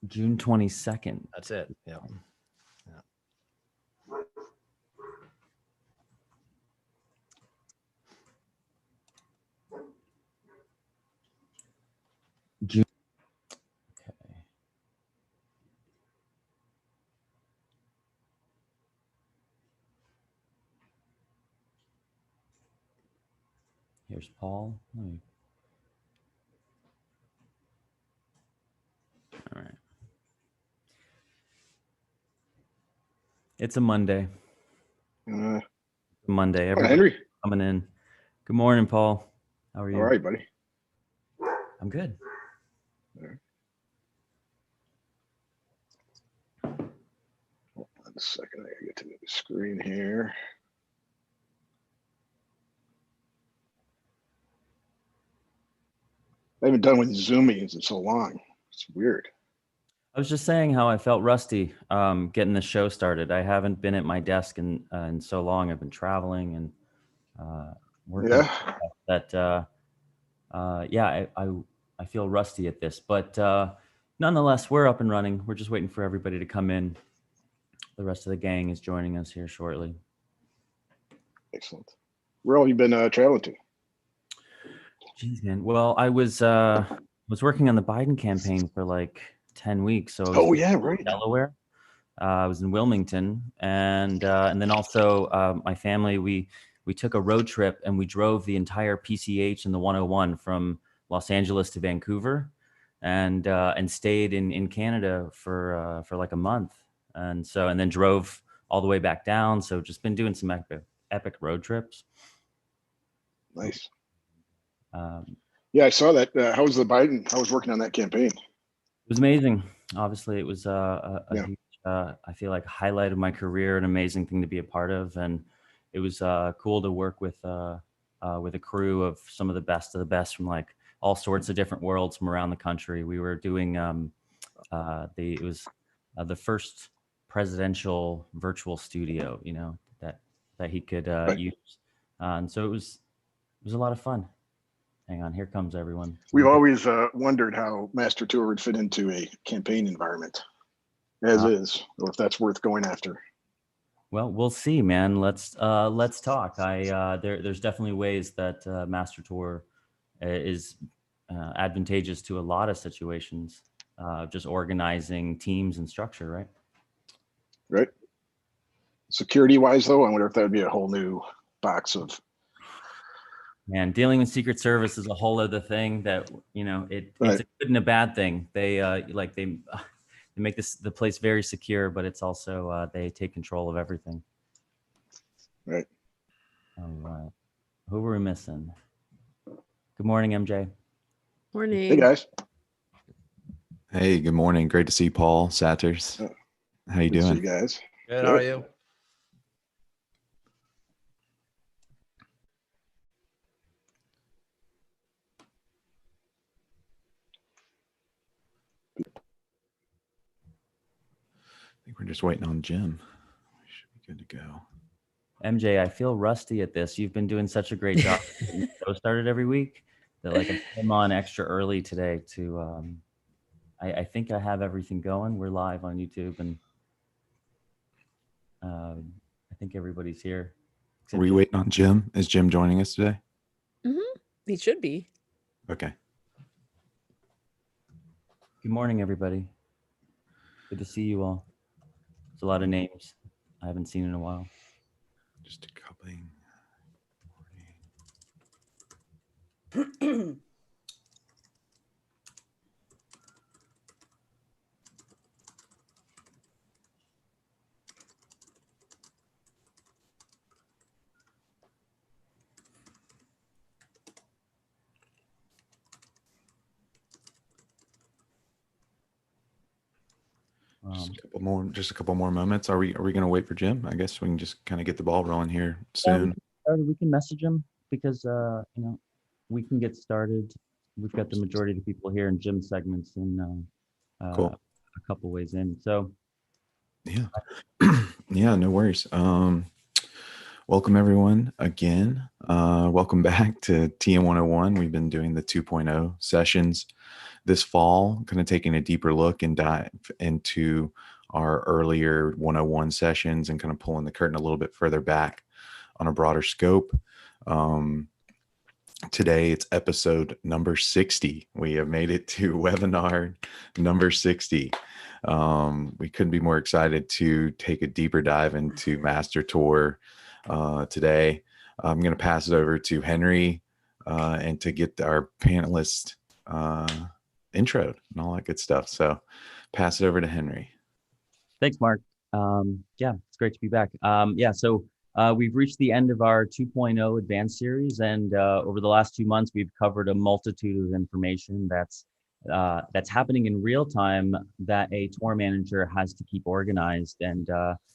June 22nd. That's it. Yeah. June. Okay. Here's Paul. All right. It's a Monday. Monday. Everybody Henry. coming in. Good morning, Paul. How are you? All right, buddy. I'm good. Hold on a second. I gotta get to the screen here. I haven't done with Zoom meetings in so long. It's weird. I was just saying how I felt rusty getting the show started. I haven't been at my desk in so long. I've been traveling and working. Yeah. I feel rusty at this, but nonetheless, we're up and running. We're just waiting for everybody to come in. The rest of the gang is joining us here shortly. Excellent. Where all have you been traveling to? Jeez, man. Well, I was working on the Biden campaign for like 10 weeks. So I was right. Delaware. I was in Wilmington, and then also my family. We took a road trip and we drove the entire PCH and the 101 from Los Angeles to Vancouver, and stayed in Canada for like a month, and then drove all the way back down. So just been doing some epic road trips. Nice. Yeah, I saw that. How was the Biden? How was working on that campaign? It was amazing. Obviously, it was a huge, I feel like, highlight of my career, an amazing thing to be a part of, and it was cool to work with a crew of some of the best from like all sorts of different worlds from around the country. We were doing it was the first presidential virtual studio, that he could use, and so it was a lot of fun. Hang on, here comes everyone. We've always wondered how Master Tour would fit into a campaign environment, as is, or if that's worth going after. Well, we'll see, man. Let's talk. There's definitely ways that Master Tour is advantageous to a lot of situations. Just organizing teams and structure, right? Right. Security-wise, though, I wonder if that would be a whole new box of. Man, dealing with Secret Service is a whole other thing that, it's a good and a bad thing. They they make the place very secure, but it's also they take control of everything. Right. All right. Who were we missing? Good morning, MJ. Morning. Hey, guys. Hey, good morning. Great to see Paul, Sators. How you doing? See you guys. Good. How are you? I think we're just waiting on Jim. We should be good to go. MJ, I feel rusty at this. You've been doing such a great job getting the show started every week that I came on extra early today to I think I have everything going. We're live on YouTube, and I think everybody's here. Are we waiting on Jim? Is Jim joining us today? Mm-hmm. He should be. Okay. Good morning, everybody. Good to see you all. There's a lot of names I haven't seen in a while. Just a coupling. Just a couple more moments. Are we going to wait for Jim? I guess we can just kind of get the ball rolling here soon. We can message him because we can get started. We've got the majority of the people here in Jim's segments in cool. A couple ways in. So yeah, yeah, no worries. Welcome everyone again. Welcome back to TM101. We've been doing the 2.0 sessions this fall, kind of taking a deeper look and dive into our earlier 101 sessions and kind of pulling the curtain a little bit further back on a broader scope. Today it's episode number 60. We have made it to webinar number 60. We couldn't be more excited to take a deeper dive into Master Tour today. I'm going to pass it over to Henry and to get our panelist intro and all that good stuff. So pass it over to Henry. Thanks, Mark. Yeah, it's great to be back. So we've reached the end of our 2.0 advanced series, and over the last 2 months, we've covered a multitude of information that's happening in real time that a tour manager has to keep organized. And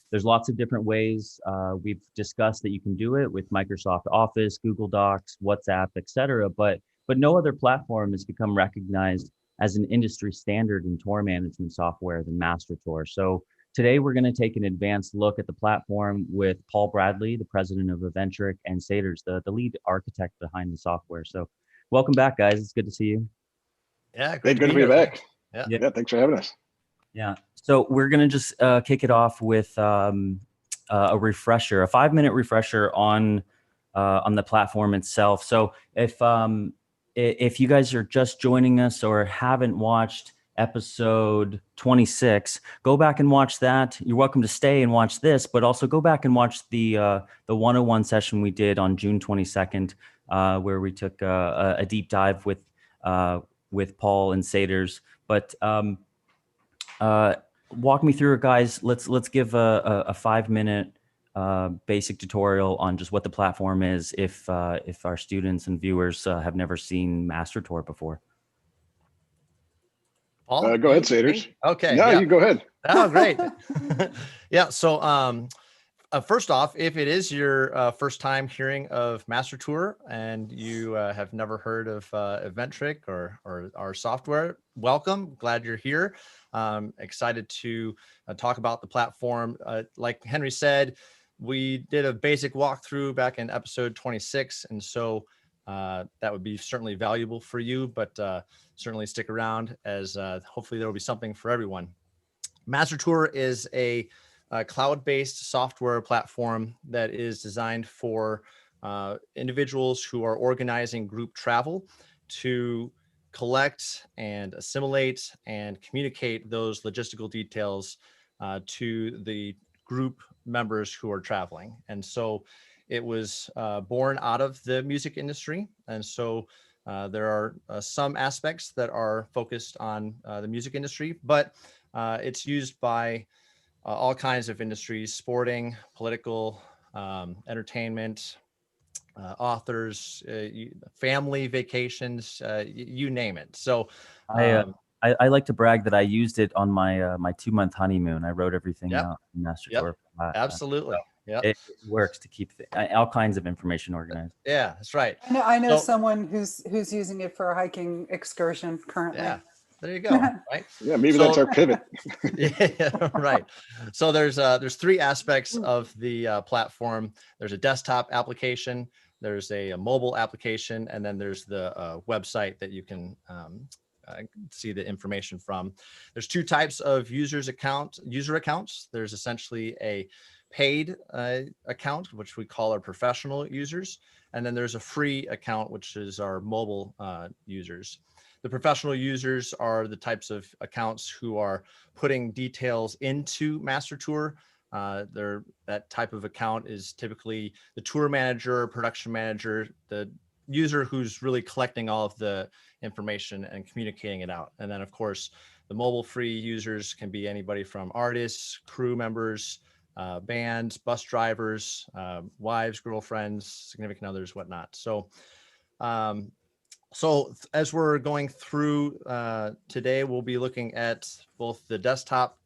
there's lots of different ways. We've discussed that you can do it with Microsoft Office, Google Docs, WhatsApp, etc. But no other platform has become recognized as an industry standard in tour management software than Master Tour. So today we're going to take an advanced look at the platform with Paul Bradley, the president of Eventric, and Sators, the lead architect behind the software. So welcome back, guys. It's good to see you. Yeah, Good to be back. Yeah. Thanks for having us. Yeah. So we're going to just kick it off with a refresher, a 5-minute refresher on the platform itself. So if you guys are just joining us or haven't watched episode 26, go back and watch that. You're welcome to stay and watch this, but also go back and watch the 101 session we did on June 22nd, where we took a deep dive with Paul and Sators. But walk me through it, guys. Let's give a 5-minute basic tutorial on just what the platform is if our students and viewers have never seen Master Tour before. Paul, Go ahead, Sators. Okay. No, yeah. you go ahead. Oh, great. Yeah. So first off, if it is your first time hearing of Master Tour and you have never heard of Eventric or our software, welcome. Glad you're here. Excited to talk about the platform. Like Henry said, we did a basic walkthrough back in episode 26. And so that would be certainly valuable for you, but certainly stick around as hopefully there will be something for everyone. Master Tour is a cloud-based software platform that is designed for individuals who are organizing group travel to collect and assimilate and communicate those logistical details to the group members who are traveling. And so it was born out of the music industry. And so there are some aspects that are focused on the music industry, but it's used by all kinds of industries: sporting, political, entertainment, authors, family vacations, you name it. So I like to brag that I used it on my my 2-month honeymoon. I wrote everything out in Master Tour. Absolutely. Yeah, it works to keep all kinds of information organized. Yeah, that's right. I know someone who's using it for a hiking excursion currently. Yeah, there you go. Right. Yeah, maybe that's our pivot. Yeah, right. So there's 3 aspects of the platform. There's a desktop application, there's a mobile application, and then there's the website that you can see the information from. There's 2 types of user accounts. There's essentially a paid account, which we call our professional users, and then there's a free account, which is our mobile users. The professional users are the types of accounts who are putting details into Master Tour. That type of account is typically the tour manager, production manager, the user who's really collecting all of the information and communicating it out. And then, of course, the mobile free users can be anybody from artists, crew members, bands, bus drivers, wives, girlfriends, significant others, whatnot. So as we're going through today, we'll be looking at both the desktop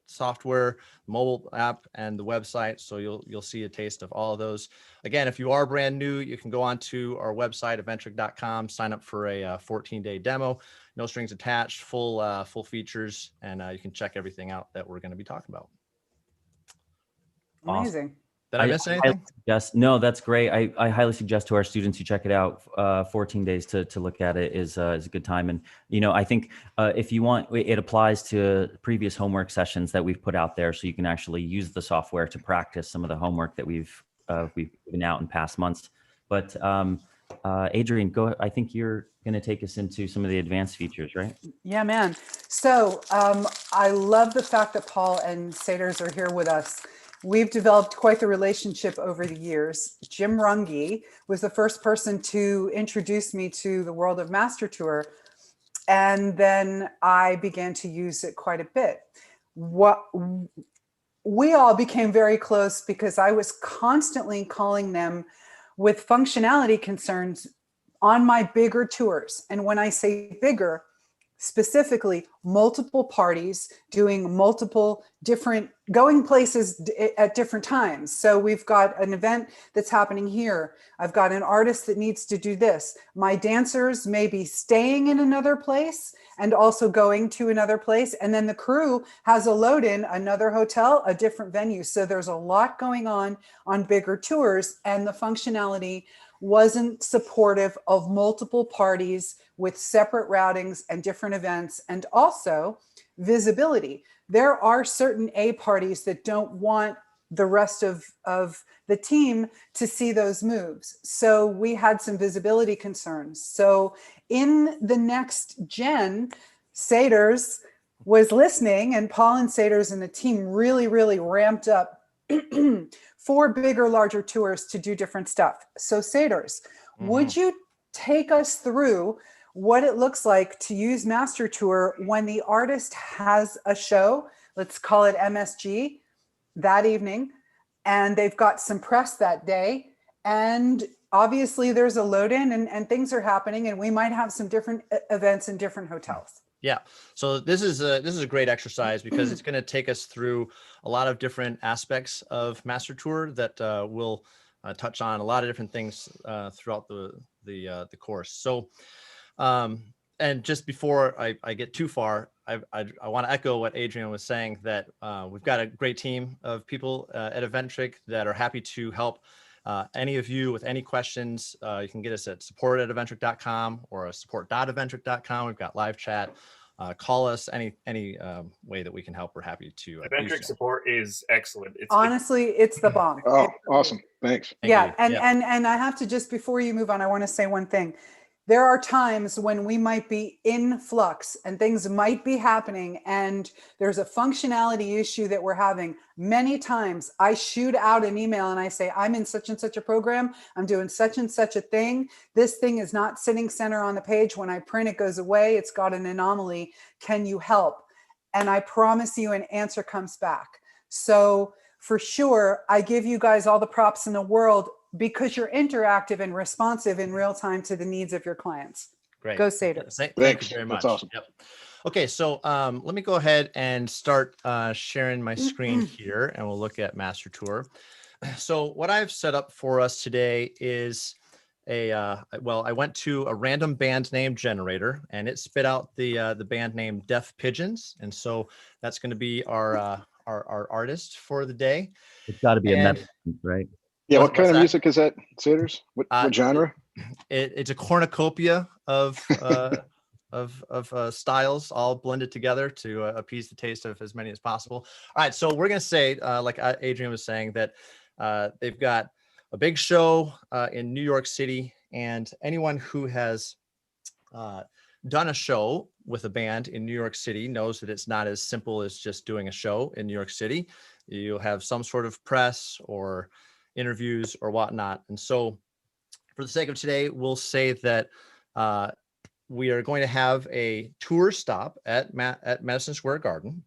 software, mobile app, and the website. So you'll see a taste of all of those. Again, if you are brand new, you can go on to our website, eventric.com, sign up for a 14-day demo, no strings attached, full features, and you can check everything out that we're going to be talking about. Amazing. Did I miss anything? No, that's great. I highly suggest to our students you check it out. 14 days to look at it is a good time. And, I think if you want, it applies to previous homework sessions that we've put out there, so you can actually use the software to practice some of the homework that we've given out in past months. But Adrian, go. I think you're going to take us into some of the advanced features, right? Yeah, man. So I love the fact that Paul and Sators are here with us. We've developed quite the relationship over the years. Jim Runge was the first person to introduce me to the world of Master Tour. And then I began to use it quite a bit. We all became very close because I was constantly calling them with functionality concerns on my bigger tours. And when I say bigger, specifically multiple parties doing multiple different, going places at different times. So we've got an event that's happening here. I've got an artist that needs to do this. My dancers may be staying in another place and also going to another place. And then the crew has a load in another hotel, a different venue. So there's a lot going on bigger tours, and the functionality wasn't supportive of multiple parties with separate routings and different events, and also visibility. There are certain A parties that don't want the rest of the team to see those moves. So we had some visibility concerns. So in the next gen, Sators was listening, and Paul and Sators and the team really, really ramped up for bigger, larger tours to do different stuff. So Sators, would you take us through what it looks like to use Master Tour when the artist has a show, let's call it MSG, that evening, and they've got some press that day, and obviously there's a load in and things are happening, and we might have some different events in different hotels. Yeah. So this is a great exercise because it's going to take us through a lot of different aspects of Master Tour that will touch on a lot of different things throughout the course. So, and just before I get too far, I want to echo what Adrian was saying, that we've got a great team of people at Eventric that are happy to help any of you with any questions. You can get us at support@eventric.com or support.eventric.com. We've got live chat. Call us any way that we can help. We're happy to. Eventric support is excellent. Honestly, it's the bomb. Oh, awesome. Thanks. Yeah. And I have to, just before you move on, I want to say one thing. There are times when we might be in flux and things might be happening and there's a functionality issue that we're having. Many times I shoot out an email and I say, I'm in such and such a program. I'm doing such and such a thing. This thing is not sitting center on the page. When I print, it goes away. It's got an anomaly. Can you help? And I promise you an answer comes back. So for sure, I give you guys all the props in the world, because you're interactive and responsive in real time to the needs of your clients. Great. Go Sators. Thank Thanks. you very much. That's awesome. Yep. Okay, so let me go ahead and start sharing my screen here, and we'll look at Master Tour. So what I've set up for us today is well, I went to a random band name generator, and it spit out the band name Deaf Pigeons, and so that's going to be our artist for the day. It's got to be a medicine, right? Yeah, what kind of music is that, Sators? What genre? It's a cornucopia of styles all blended together to appease the taste of as many as possible. All right, so we're gonna say, like Adrian was saying, that they've got a big show in New York City, and anyone who has done a show with a band in New York City knows that it's not as simple as just doing a show in New York City. You'll have some sort of press or interviews or whatnot. And so for the sake of today, we'll say that we are going to have a tour stop at Madison Square Garden.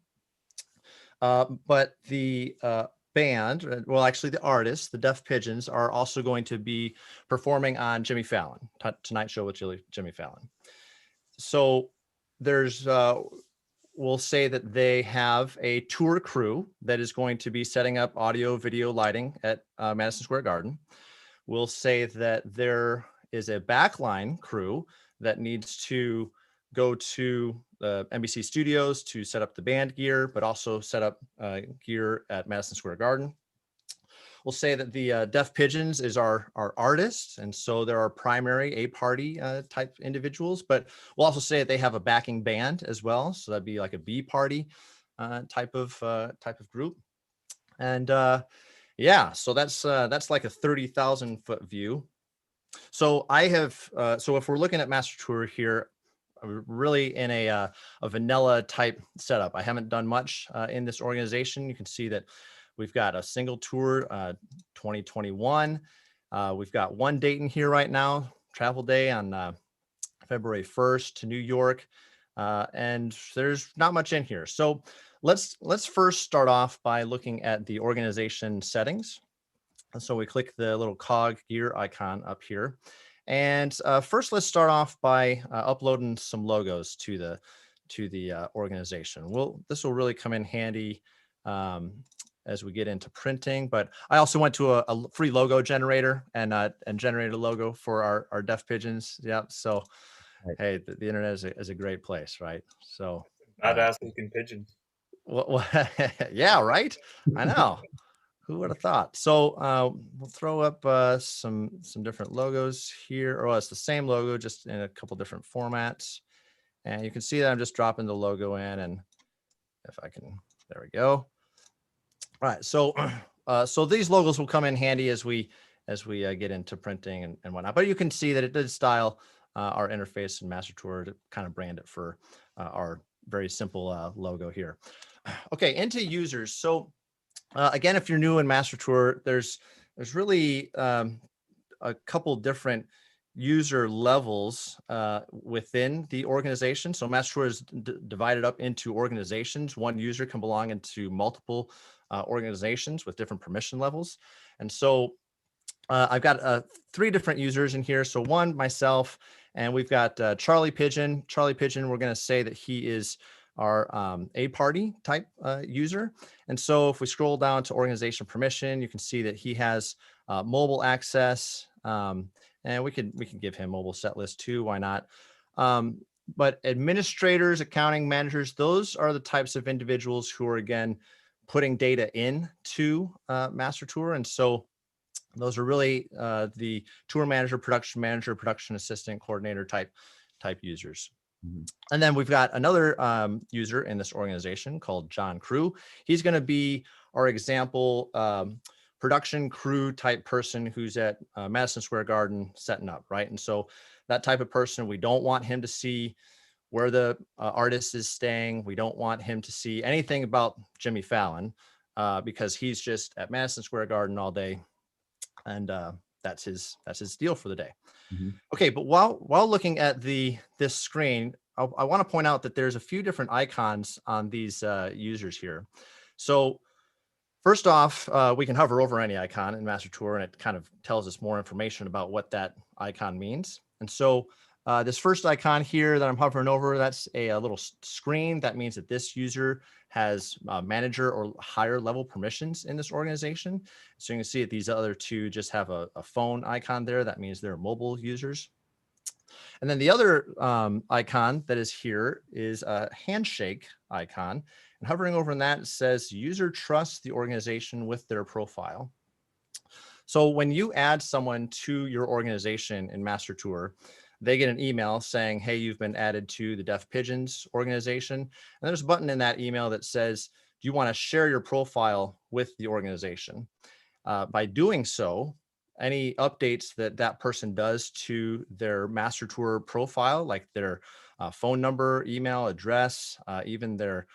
But the band, well, actually the artists, the Deaf Pigeons, are also going to be performing on Jimmy Fallon, Tonight Show with Jimmy Fallon. So there's, we'll say that they have a tour crew that is going to be setting up audio, video, lighting at Madison Square Garden. We'll say that there is a backline crew that needs to go to the NBC studios to set up the band gear, but also set up gear at Madison Square Garden. we'll say that the Deaf Pigeons is our artists, and so they're our primary A party type individuals. But we'll also say that they have a backing band as well, so that'd be like a B party type of group. And yeah, so that's like a 30,000 foot view. So I have so if we're looking at Master Tour here, I'm really in a vanilla type setup. I haven't done much in this organization. You can see that we've got a single tour 2021. We've got one date in here right now, travel day on February 1st to New York. And there's not much in here. So let's first start off by looking at the organization settings. And so we click the little cog gear icon up here. And first, let's start off by uploading some logos to the organization. This will really come in handy as we get into printing. But I also went to a free logo generator and generated a logo for our Deaf Pigeons. Yeah. So, right. Hey, the internet is a great place, right? So, badass looking pigeons. Well, yeah, right. I know. Who would have thought? So we'll throw up some different logos here. Or it's the same logo, just in a couple different formats. And you can see that I'm just dropping the logo in. And if I can, there we go. All right. So so these logos will come in handy as we get into printing and whatnot. But you can see that it did style our interface in Master Tour to kind of brand it for our very simple logo here. Okay, into users. So again, if you're new in Master Tour, there's really a couple different user levels within the organization. So Master Tour is divided up into organizations. One user can belong into multiple organizations with different permission levels. And so I've got 3 different users in here. So one, myself, and we've got Charlie Pigeon. Charlie Pigeon, we're going to say that he is our A party type user. And so if we scroll down to organization permission, you can see that he has mobile access, and we can give him mobile set list too. Why not? But administrators, accounting managers, those are the types of individuals who are, again, putting data into Master Tour. And so those are really the tour manager, production assistant, coordinator type users. And then we've got another user in this organization called John Crew. He's going to be our example production crew type person who's at Madison Square Garden setting up, right? And so that type of person, we don't want him to see where the artist is staying. We don't want him to see anything about Jimmy Fallon because he's just at Madison Square Garden all day, and that's his deal for the day. Mm-hmm. Okay, but while looking at this screen, I want to point out that there's a few different icons on these users here. So first off, we can hover over any icon in Master Tour, and it kind of tells us more information about what that icon means. And so this first icon here that I'm hovering over, that's a little screen. That means that this user has manager or higher level permissions in this organization. So you can see that these other 2 just have a phone icon there. That means they're mobile users. And then the other icon that is here is a handshake icon. And hovering over on that, it says user trusts the organization with their profile. So when you add someone to your organization in Master Tour, they get an email saying, hey, you've been added to the Deaf Pigeons organization. And there's a button in that email that says, do you want to share your profile with the organization? By doing so, any updates that person does to their Master Tour profile, like their phone number, email, address, even their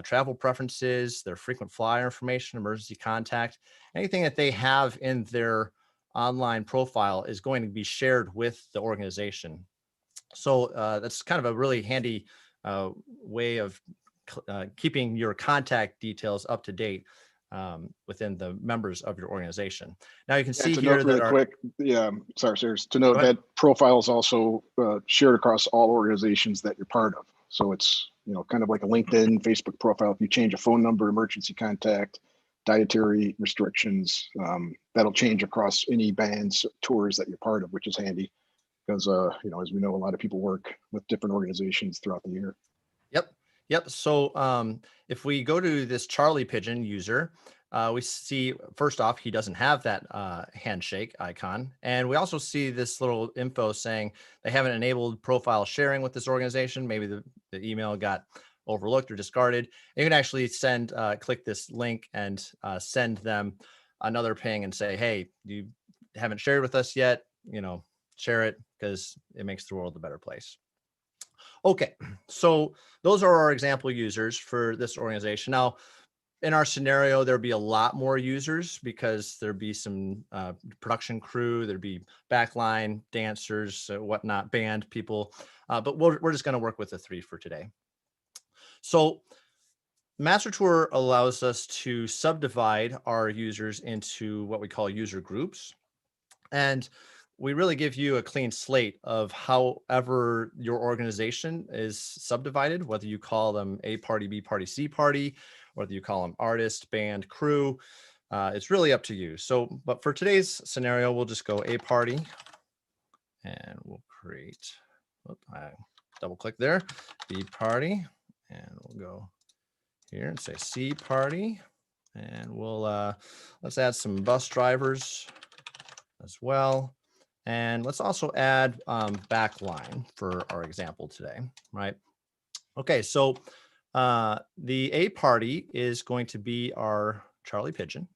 travel preferences, their frequent flyer information, emergency contact, anything that they have in their online profile is going to be shared with the organization. So that's kind of a really handy way of keeping your contact details up to date within the members of your organization. Now you can see here really that quick. Yeah, sorry, serious. To note that profile is also shared across all organizations that you're part of. So it's kind of like a LinkedIn, Facebook profile. If you change a phone number, emergency contact, dietary restrictions, that'll change across any bands, tours that you're part of, which is handy because as we know, a lot of people work with different organizations throughout the year. Yep. So if we go to this Charlie Pigeon user, we see, first off, he doesn't have that handshake icon. And we also see this little info saying they haven't enabled profile sharing with this organization. Maybe the email got overlooked or discarded. You can actually send, click this link and send them another ping and say, hey, you haven't shared with us yet, share it, because it makes the world a better place. Okay, so those are our example users for this organization. Now, in our scenario, there'd be a lot more users because there'd be some production crew, there'd be backline dancers, whatnot, band people, but we're just going to work with the 3 for today. So Master Tour allows us to subdivide our users into what we call user groups. And we really give you a clean slate of however your organization is subdivided, whether you call them A party, B party, C party, whether you call them artist, band, crew. It's really up to you. So, but for today's scenario, we'll just go A party and we'll create, I double click there, B party, and we'll go here and say C party. And we'll, let's add some bus drivers as well. And let's also add backline for our example today, right? Okay, so the A party is going to be our Charlie Pigeon.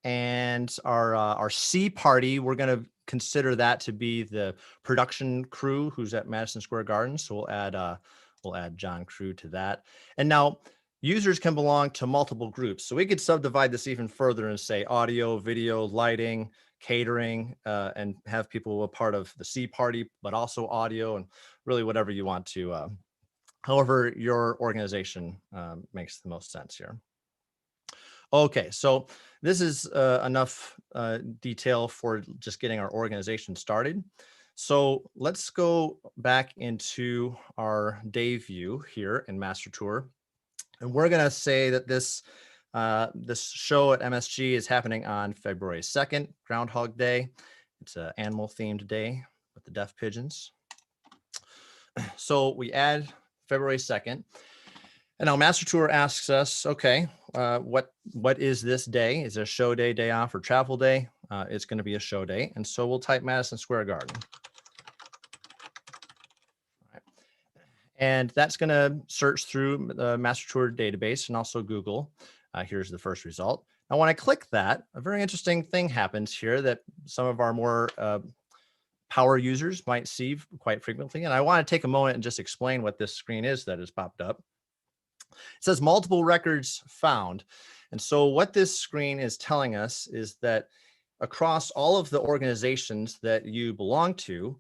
And our C party, we're going to consider that to be the production crew who's at Madison Square Garden. So we'll add John Crew to that. And now users can belong to multiple groups. So we could subdivide this even further and say audio, video, lighting, catering, and have people a part of the C party, but also audio and really whatever you want to, however your organization makes the most sense here. Okay, so this is enough detail for just getting our organization started. So let's go back into our day view here in Master Tour. And we're going to say that this show at MSG is happening on February 2nd, Groundhog Day. It's an animal themed day with the deaf pigeons. So we add February 2nd. And now Master Tour asks us, okay, what is this day? Is it a show day, day off, or travel day? It's going to be a show day. And so we'll type Madison Square Garden. And that's going to search through the Master Tour database and also Google. Here's the first result. Now, when I click that, a very interesting thing happens here that some of our more power users might see quite frequently. And I want to take a moment and just explain what this screen is that has popped up. It says multiple records found. And so what this screen is telling us is that across all of the organizations that you belong to,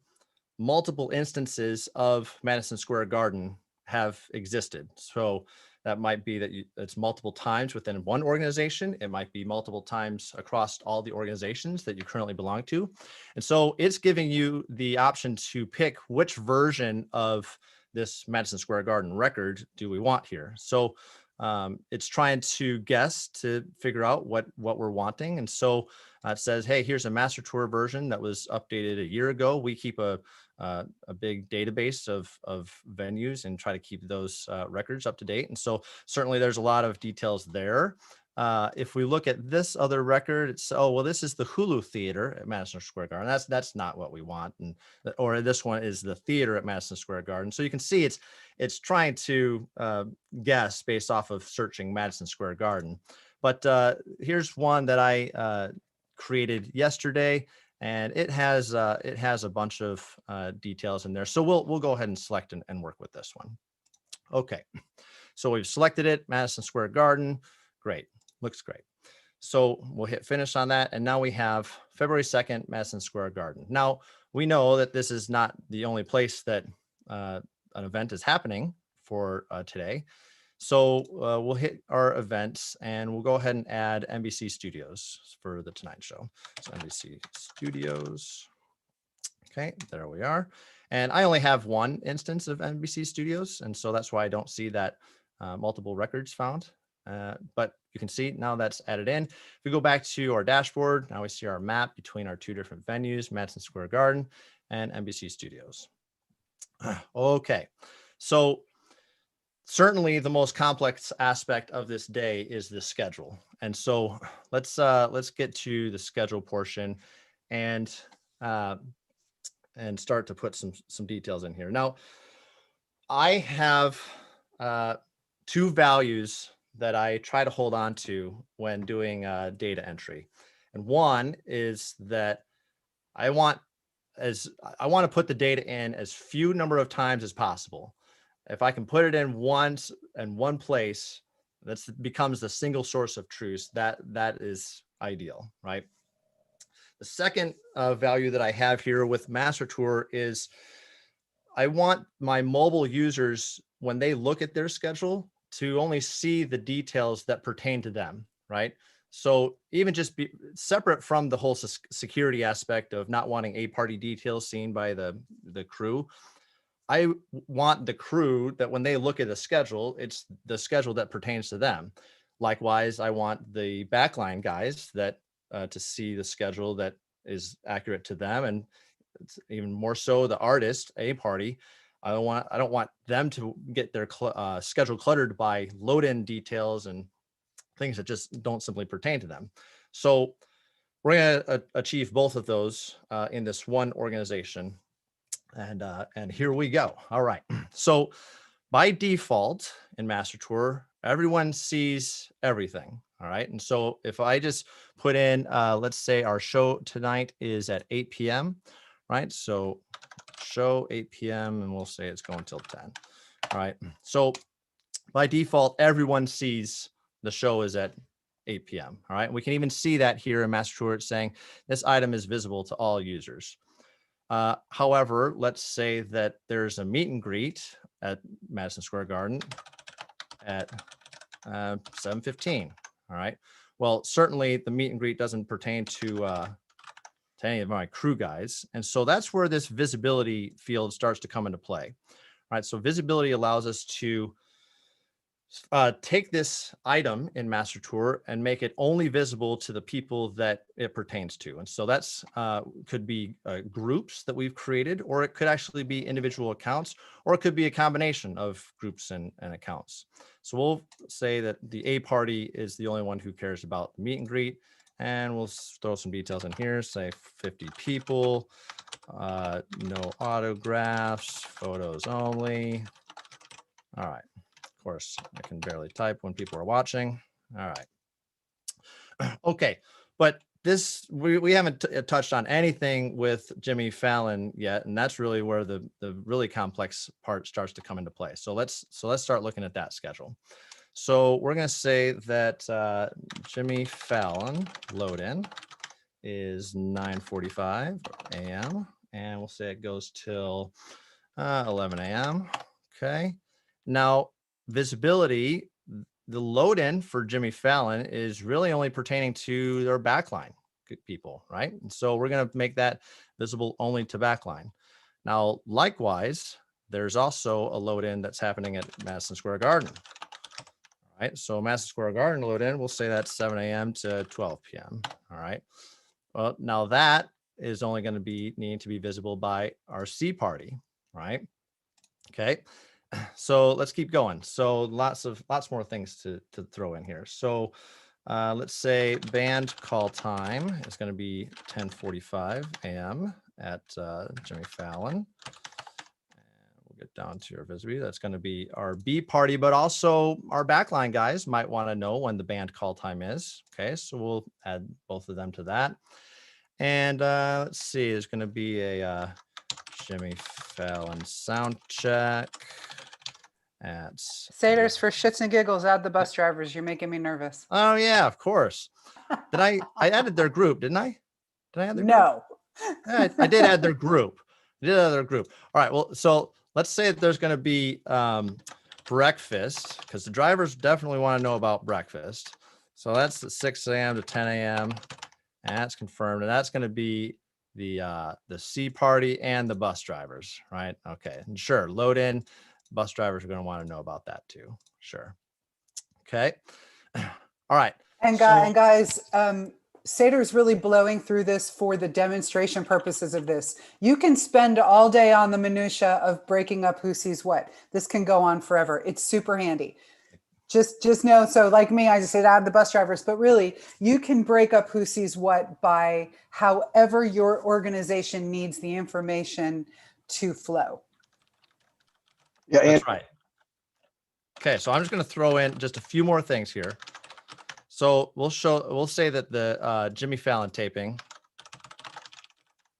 multiple instances of Madison Square Garden have existed. So that might be that it's multiple times within one organization. It might be multiple times across all the organizations that you currently belong to. And so it's giving you the option to pick which version of this Madison Square Garden record do we want here. So it's trying to guess to figure out what we're wanting. And so it says, hey, here's a Master Tour version that was updated a year ago. We keep a big database of venues and try to keep those records up to date. And so certainly there's a lot of details there. If we look at this other record, it's, oh, well, this is the Hulu Theater at Madison Square Garden. That's not what we want. And, or this one is the theater at Madison Square Garden. So you can see it's trying to guess based off of searching Madison Square Garden. But here's one that I created yesterday, and it has a bunch of details in there. So we'll go ahead and select and work with this one. Okay, so we've selected it, Madison Square Garden. Great. Looks great. So we'll hit finish on that. And now we have February 2nd, Madison Square Garden. Now we know that this is not the only place that an event is happening for today. So we'll hit our events and we'll go ahead and add NBC Studios for the Tonight Show. So NBC Studios. Okay, there we are. And I only have one instance of NBC Studios. And so that's why I don't see that multiple records found. But you can see now that's added in. If we go back to our dashboard, now we see our map between our two different venues, Madison Square Garden and NBC Studios. Okay, so certainly the most complex aspect of this day is the schedule. And so let's get to the schedule portion and start to put some details in here. Now, I have two values that I try to hold on to when doing data entry. And one is that I want to put the data in as few number of times as possible. If I can put it in once in one place, that becomes the single source of truth. That is ideal, right? The second value that I have here with Master Tour is I want my mobile users, when they look at their schedule, to only see the details that pertain to them, right? So even just be separate from the whole security aspect of not wanting a-party details seen by the crew, I want the crew that when they look at a schedule, it's the schedule that pertains to them. Likewise, I want the backline guys that to see the schedule that is accurate to them, and it's even more so the artist, a-party. I don't want them to get their schedule cluttered by load-in details and things that just don't simply pertain to them. So we're going to achieve both of those in this one organization. And here we go. All right. So by default in Master Tour, everyone sees everything. All right. And so if I just put in, let's say our show tonight is at 8 p.m. Right. So show 8 p.m. and we'll say it's going till 10. All right. So by default, everyone sees the show is at 8 p.m. All right. We can even see that here in Master Tour. It's saying this item is visible to all users. However, let's say that there's a meet and greet at Madison Square Garden at 7:15. All right. Well, certainly the meet and greet doesn't pertain to any of my crew guys. And so that's where this visibility field starts to come into play. All right. So visibility allows us to take this item in Master Tour and make it only visible to the people that it pertains to. And so that's could be groups that we've created, or it could actually be individual accounts, or it could be a combination of groups and accounts. So we'll say that the a-party is the only one who cares about the meet and greet. And we'll throw some details in here, say 50 people, no autographs, photos only. All right. Of course, I can barely type when people are watching. All right. Okay. But this, we haven't touched on anything with Jimmy Fallon yet. And that's really where the really complex part starts to come into play. So let's start looking at that schedule. So we're going to say that Jimmy Fallon load in is 9:45 a.m. And we'll say it goes till 11 a.m. Okay. Now, visibility, the load in for Jimmy Fallon is really only pertaining to their backline people, right? And so we're going to make that visible only to backline. Now, likewise, there's also a load in that's happening at Madison Square Garden. All right. So Madison Square Garden load in, we'll say that's 7 a.m. to 12 p.m. All right. Well, now that is only going to be needing to be visible by our C party, right? Okay. So let's keep going. So lots more things to throw in here. So let's say band call time is going to be 10:45 a.m. at Jimmy Fallon. And we'll get down to our visibility. That's going to be our B party, but also our backline guys might want to know when the band call time is. Okay, so we'll add both of them to that. And let's see, there's going to be a Jimmy Fallon sound check. At Sators, for shits and giggles, add the bus drivers. You're making me nervous. Oh yeah, of course. Did I added their group, didn't I? Did I add their No. group? I did add their group. All right. Well, so let's say that there's going to be breakfast, because the drivers definitely want to know about breakfast. So that's at 6 a.m. to 10 a.m. and that's confirmed. And that's going to be the C party and the bus drivers, right? Okay. And sure, load in. Bus drivers are going to want to know about that too. Sure. Okay. All right. And guys, Sator's really blowing through this for the demonstration purposes of this. You can spend all day on the minutia of breaking up who sees what. This can go on forever. It's super handy. just know, so like me, I just said add the bus drivers, but really you can break up who sees what by however your organization needs the information to flow. Yeah, and That's right. Okay, so I'm just going to throw in just a few more things here. So we'll say that the Jimmy Fallon taping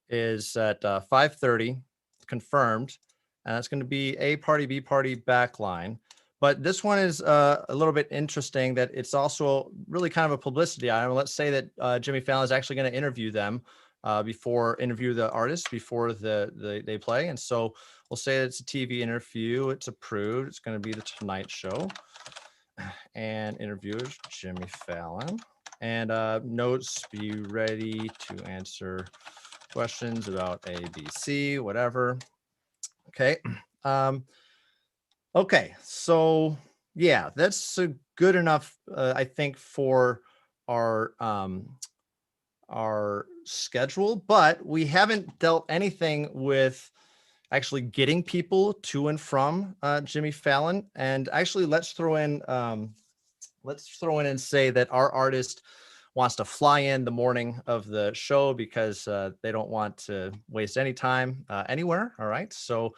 is at 5:30, confirmed, and that's going to be A party, B party, backline. But this one is a little bit interesting that it's also really kind of a publicity item. Let's say that Jimmy Fallon is actually going to interview them interview the artist before they play. And so we'll say it's a TV interview. It's approved. It's going to be the Tonight Show. And interviewers, Jimmy Fallon. And notes, be ready to answer questions about ABC, whatever. Okay. Okay, so yeah, that's a good enough, I think, for our schedule, but we haven't dealt anything with actually getting people to and from Jimmy Fallon. And actually, let's throw in and say that our artist wants to fly in the morning of the show because they don't want to waste any time anywhere. All right, so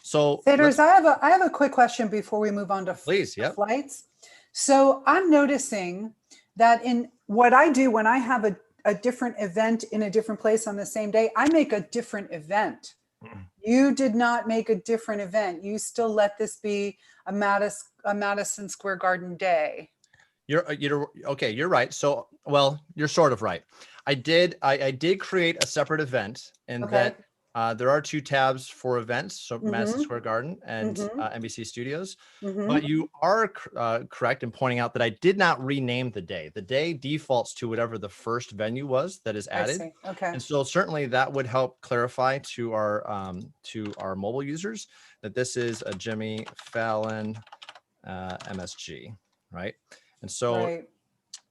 Sators, I have a quick question before we move on to please, yep. flights. So I'm noticing that in what I do when I have a different event in a different place on the same day, I make a different event. You did not make a different event. You still let this be a Madison Square Garden day. You're okay. You're right. So, well, you're sort of right. I did create a separate event in that there are 2 tabs for events. So Madison Square Garden and NBC Studios. But you are correct in pointing out that I did not rename the day. The day defaults to whatever the first venue was that is added. I see. Okay. And so certainly that would help clarify to our mobile users that this is a Jimmy Fallon MSG, right? And so,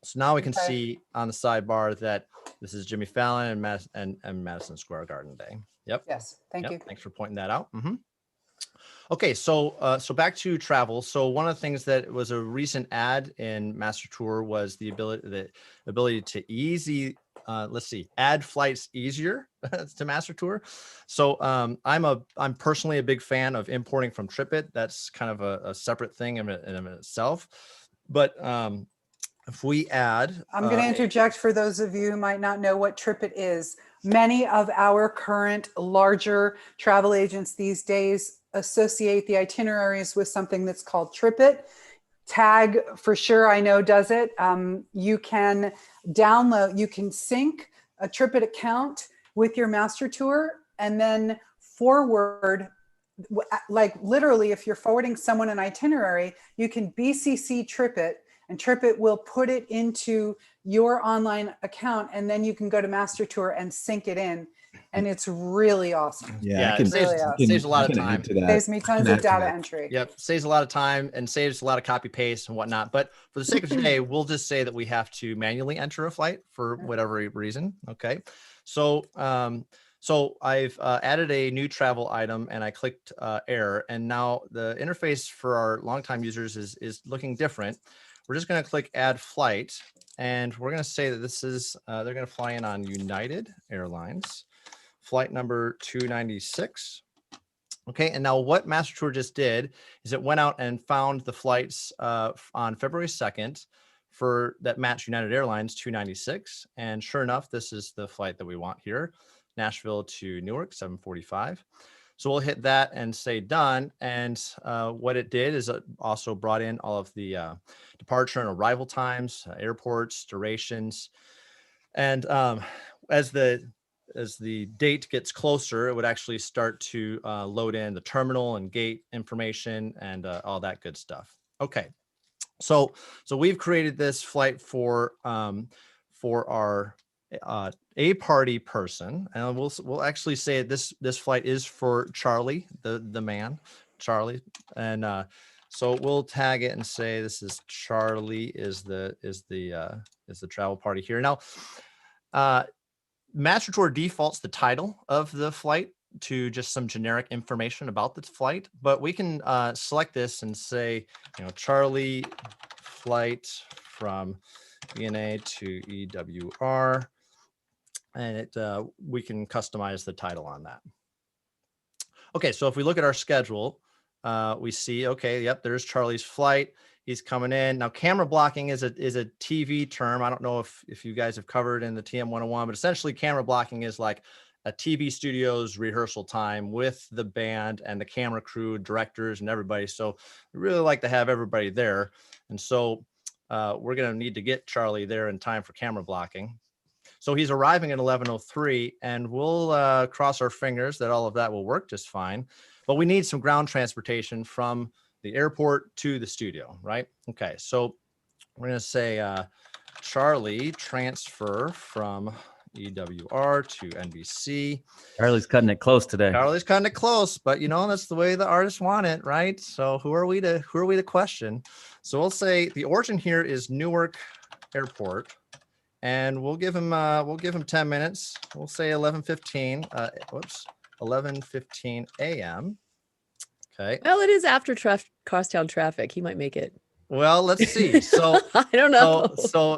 so now we can see on the sidebar that this is Jimmy Fallon and Madison Square Garden Day. Yep. Yes. Thank you. Thanks for pointing that out. Okay, so back to travel. So one of the things that was a recent ad in Master Tour was the ability to add flights easier to Master Tour. So I'm personally a big fan of importing from TripIt. That's kind of a separate thing in itself. But if we add, I'm going to interject for those of you who might not know what TripIt is. Many of our current larger travel agents these days associate the itineraries with something that's called TripIt. Tag for sure, I know, does it. You can download, you can sync a TripIt account with your Master Tour and then forward, like literally if you're forwarding someone an itinerary, you can BCC TripIt and TripIt will put it into your online account and then you can go to Master Tour and sync it in. And it's really awesome. Yeah, it saves a lot of time. Saves me tons of data entry. Yep, saves a lot of time and saves a lot of copy paste and whatnot. But for the sake of today, we'll just say that we have to manually enter a flight for whatever reason. Okay, so I've added a new travel item and I clicked air, and now the interface for our longtime users is looking different. We're just going to click add flight, and we're going to say that this is they're going to fly in on United Airlines. Flight number 296. Okay, and now what Master Tour just did is it went out and found the flights on February 2nd for that match United Airlines 296. And sure enough, this is the flight that we want here, Nashville to Newark, 7:45. So we'll hit that and say done. And what it did is it also brought in all of the departure and arrival times, airports, durations. And as the date gets closer, it would actually start to load in the terminal and gate information and all that good stuff. Okay, so we've created this flight for our a party person, and we'll actually say this flight is for Charlie, the man, Charlie, and so we'll tag it and say this is Charlie is the travel party here now. Master Tour defaults the title of the flight to just some generic information about the flight, but we can select this and say, Charlie flight from ENA to EWR, and we can customize the title on that. Okay, so if we look at our schedule, we see, okay, yep, there's Charlie's flight. He's coming in. Now, camera blocking is a TV term. I don't know if you guys have covered in the TM 101, but essentially camera blocking is like a TV studio's rehearsal time with the band and the camera crew, directors, and everybody. So we really like to have everybody there. And so we're going to need to get Charlie there in time for camera blocking. So he's arriving at 11:03, and we'll cross our fingers that all of that will work just fine. But we need some ground transportation from the airport to the studio, right? Okay, so we're going to say Charlie transfer from EWR to NBC. Charlie's cutting it close today. Charlie's cutting it close, but that's the way the artists want it, right? So who are we to question? So we'll say the origin here is Newark Airport. And we'll give him 10 minutes. We'll say 11:15. 11:15 a.m. Okay. Well, it is after crosstown traffic. He might make it. Well, let's see. So I don't know. So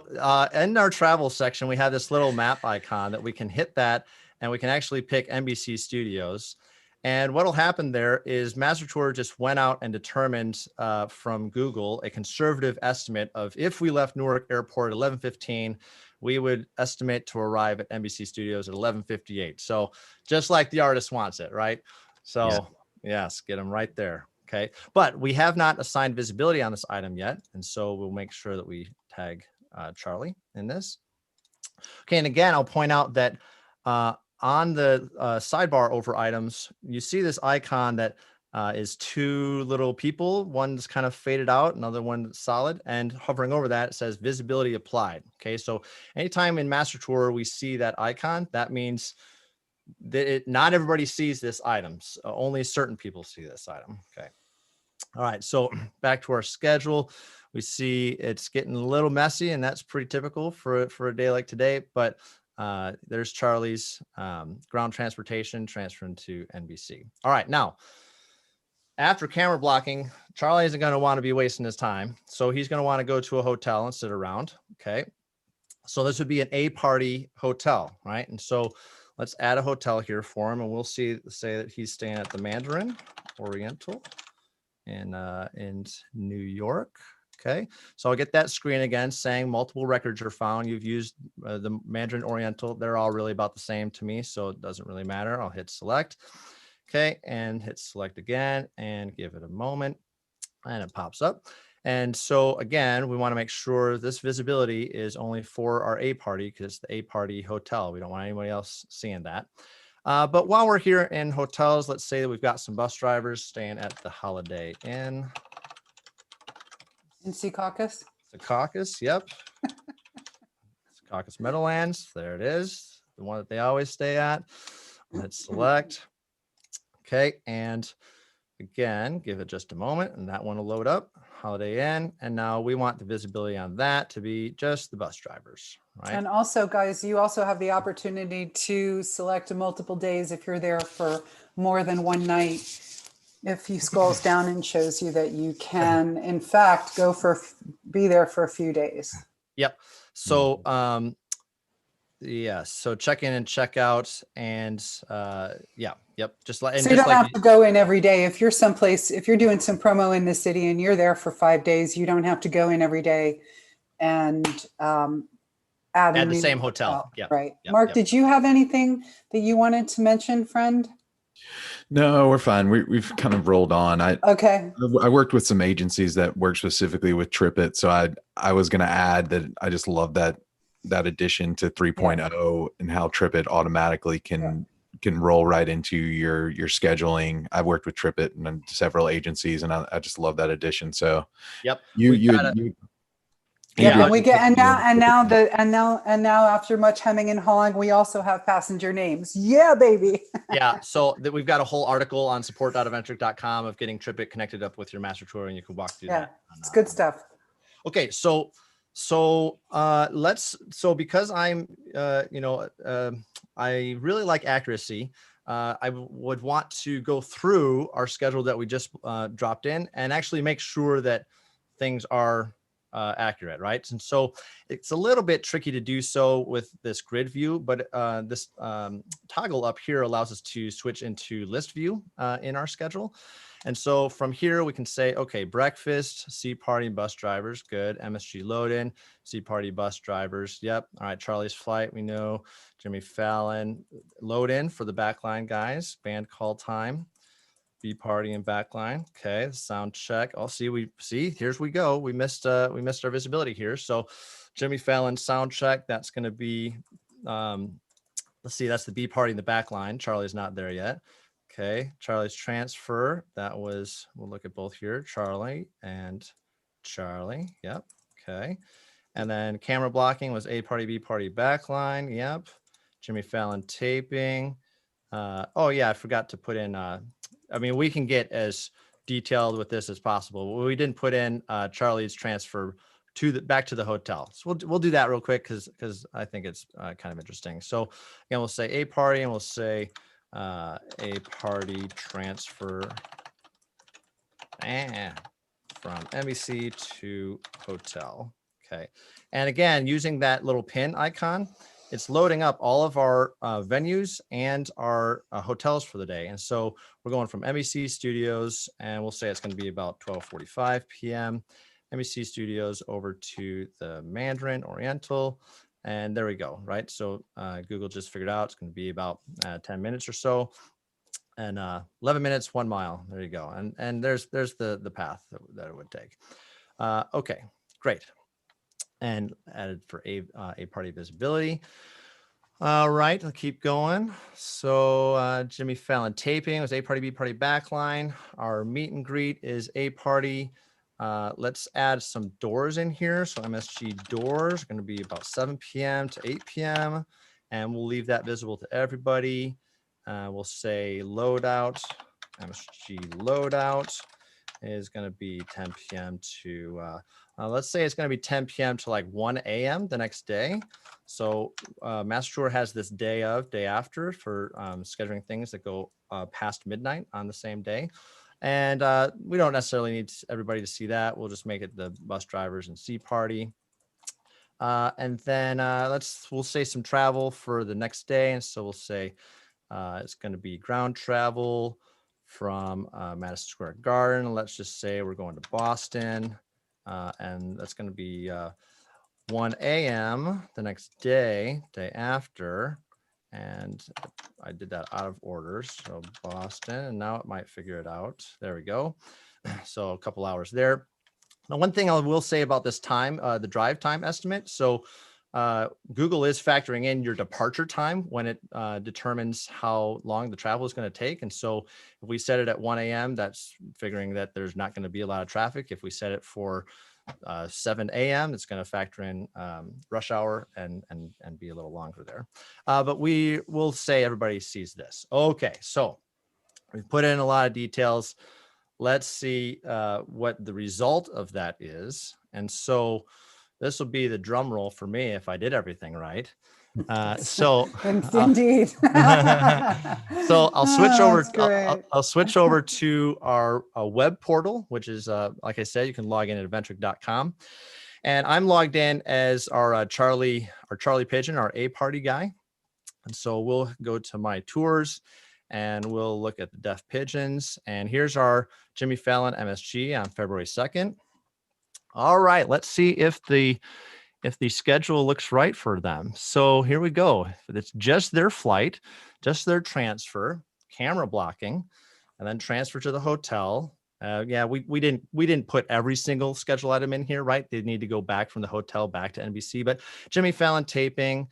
in our travel section, we have this little map icon that we can hit that, and we can actually pick NBC Studios. And what'll happen there is Master Tour just went out and determined from Google a conservative estimate of if we left Newark Airport at 11:15. We would estimate to arrive at NBC Studios at 11:58. So just like the artist wants it, right? So yes, get them right there. Okay. But we have not assigned visibility on this item yet. And so we'll make sure that we tag Charlie in this. Okay. And again, I'll point out that on the sidebar over items, you see this icon that is two little people. One's kind of faded out, another one solid, and hovering over that, it says visibility applied. Okay, so anytime in Master Tour we see that icon, that means that not everybody sees this item. Only certain people see this item. Okay. All right, so back to our schedule. We see it's getting a little messy, and that's pretty typical for a day like today, but there's Charlie's ground transportation transferring to NBC. All right, now, after camera blocking, Charlie isn't going to want to be wasting his time. So he's going to want to go to a hotel and sit around. Okay. So this would be an A-party hotel, right? And so let's add a hotel here for him. And we'll say that he's staying at the Mandarin Oriental in New York. Okay. So I'll get that screen again saying multiple records are found. You've used the Mandarin Oriental. They're all really about the same to me, so it doesn't really matter. I'll hit select. Okay, and hit select again and give it a moment, and it pops up. And so again, we want to make sure this visibility is only for our A party because it's the A party hotel. We don't want anybody else seeing that. But while we're here in hotels, let's say that we've got some bus drivers staying at the Holiday Inn. In Secaucus? Secaucus, yep. Secaucus Meadowlands, there it is. The one that they always stay at. Let's select. Okay, and again, give it just a moment, and that one will load up, Holiday Inn, and now we want the visibility on that to be just the bus drivers, right? And also, guys, you also have the opportunity to select multiple days if you're there for more than one night. If he scrolls down and shows you that you can, in fact, be there for a few days. Yep. So, yes. So check in and check out, and yep. Just like so you don't have to go in every day. If you're someplace, if you're doing some promo in the city and you're there for 5 days, you don't have to go in every day and add the same hotel. Yeah. Right. Mark, did you have anything that you wanted to mention, friend? No, we're fine. We've kind of rolled on. I worked with some agencies that work specifically with TripIt, so I was going to add that I just love that addition to 3.0 and how TripIt automatically can roll right into your scheduling. I've worked with TripIt and several agencies, and I just love that addition. So and now after much hemming and hawing, we also have passenger names. Yeah, baby. So we've got a whole article on support.eventric.com of getting TripIt connected up with your Master Tour, and you can walk through that. It's good stuff. Okay, so because I'm I really like accuracy, I would want to go through our schedule that we just dropped in and actually make sure that things are accurate, right? And so it's a little bit tricky to do so with this grid view, but this toggle up here allows us to switch into list view in our schedule. And so from here, we can say, okay, breakfast, Sea Party bus drivers, good. MSG load in, Sea Party bus drivers, yep. All right, Charlie's flight, we know. Jimmy Fallon, load in for the backline guys, band call time. B party and backline. Okay, sound check. I'll see. Here's we go. We missed our visibility here. So Jimmy Fallon sound check. That's going to be. Let's see. That's the B party in the backline. Charlie's not there yet. Okay, Charlie's transfer. That was. We'll look at both here. Charlie and Charlie. Yep. Okay, and then camera blocking was A party, B party, backline. Yep. Jimmy Fallon taping. Oh yeah, I forgot to put in. I mean, we can get as detailed with this as possible. We didn't put in Charlie's transfer back to the hotel. So we'll do that real quick because I think it's kind of interesting. So again, we'll say a party and we'll say a party transfer from NBC to hotel. Okay, and again, using that little pin icon, it's loading up all of our venues and our hotels for the day. And so we're going from NBC Studios, and we'll say it's going to be about 12:45 p.m. NBC Studios over to the Mandarin Oriental. And there we go, right? So Google just figured out it's going to be about 10 minutes or so. And 11 minutes, 1 mile. There you go. And there's the path that it would take. Okay, great. And added for a party visibility. All right, I'll keep going. So Jimmy Fallon taping was A party, B party, backline. Our meet and greet is A party. Let's add some doors in here. So MSG doors are going to be about 7 p.m. to 8 p.m. And we'll leave that visible to everybody. We'll say loadout, MSG loadout is going to be 10 p.m. to, let's say it's going to be 10 p.m. to like 1 a.m. the next day. So Master Tour has this day after for scheduling things that go past midnight on the same day. And we don't necessarily need everybody to see that. We'll just make it the bus drivers and Sea Party. And then we'll say some travel for the next day. And so we'll say it's going to be ground travel from Madison Square Garden. Let's just say we're going to Boston, and that's going to be 1 a.m. the next day after. And I did that out of order. So Boston, and now it might figure it out. There we go. So a couple hours there. Now, one thing I will say about this time, the drive time estimate. So Google is factoring in your departure time when it determines how long the travel is going to take. And so if we set it at 1 a.m., that's figuring that there's not going to be a lot of traffic. If we set it for 7 a.m., it's going to factor in rush hour and be a little longer there. But we will say everybody sees this. Okay, so we've put in a lot of details. Let's see what the result of that is. And so this will be the drum roll for me if I did everything right. Indeed. So I'll switch over. I'll switch over to our web portal, which is like I said, you can log in at eventric.com, and I'm logged in as our Charlie Pigeon, our A party guy. And so we'll go to my tours, and we'll look at the deaf pigeons. And here's our Jimmy Fallon MSG on February 2nd. All right, let's see if the schedule looks right for them. So here we go. It's just their flight, just their transfer, camera blocking, and then transfer to the hotel. Yeah, we didn't put every single schedule item in here, right? They need to go back from the hotel back to NBC, but Jimmy Fallon taping,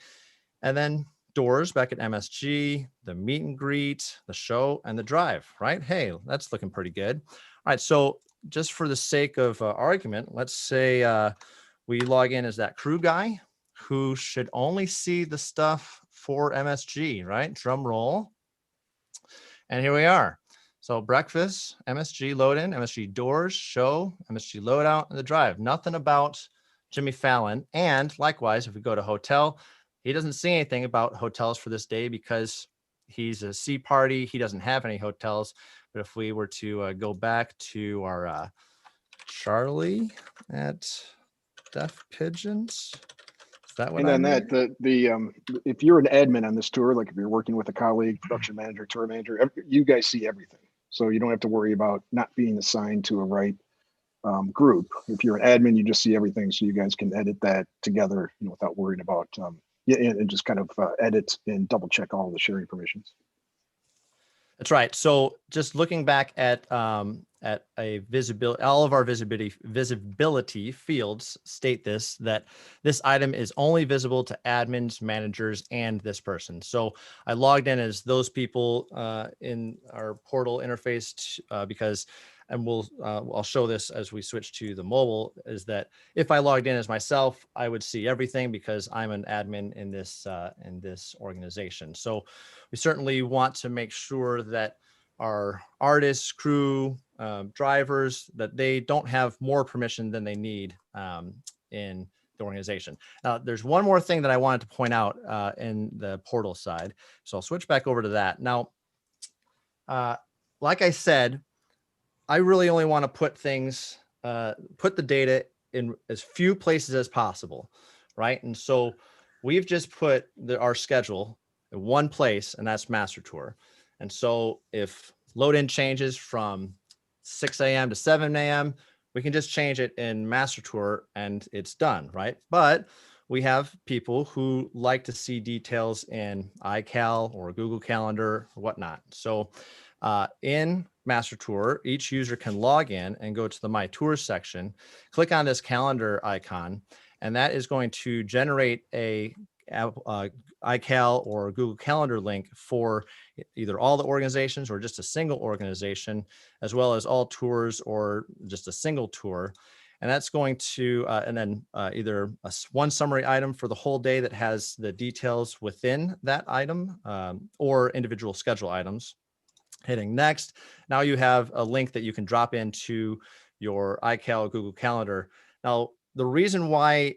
and then doors back at MSG, the meet and greet, the show, and the drive, right? Hey, that's looking pretty good. All right, so just for the sake of argument, let's say we log in as that crew guy who should only see the stuff for MSG, right? Drum roll. And here we are. So breakfast, MSG load in, MSG doors, show, MSG loadout, and the drive. Nothing about Jimmy Fallon. And likewise, if we go to hotel, he doesn't see anything about hotels for this day because he's a C party. He doesn't have any hotels. But if we were to go back to our Charlie at Deaf Pigeons, is that what And I'm then hearing? if you're an admin on this tour, like if you're working with a colleague, production manager, tour manager, you guys see everything. So you don't have to worry about not being assigned to a right group. If you're an admin, you just see everything, so you guys can edit that together, without worrying about and just kind of edit and double check all the sharing permissions. That's right. So just looking back at a visibility, all of our visibility fields state that this item is only visible to admins, managers, and this person. So I logged in as those people in our portal interface because, and I'll show this as we switch to the mobile, is that if I logged in as myself, I would see everything because I'm an admin in this organization. So we certainly want to make sure that our artists, crew, drivers, that they don't have more permission than they need in the organization. Now, there's one more thing that I wanted to point out in the portal side. So I'll switch back over to that. Now, like I said, I really only want to put things, put the data in as few places as possible, right? And so we've just put our schedule in one place, and that's Master Tour. And so if load in changes from 6 a.m. to 7 a.m., we can just change it in Master Tour and it's done, right? But we have people who like to see details in iCal or Google Calendar or whatnot. So in Master Tour, each user can log in and go to the My Tours section, click on this calendar icon, and that is going to generate a iCal or Google Calendar link for either all the organizations or just a single organization, as well as all tours or just a single tour. And that's going to, and then either one summary item for the whole day that has the details within that item or individual schedule items. Hitting next, now you have a link that you can drop into your iCal Google Calendar. Now, the reason why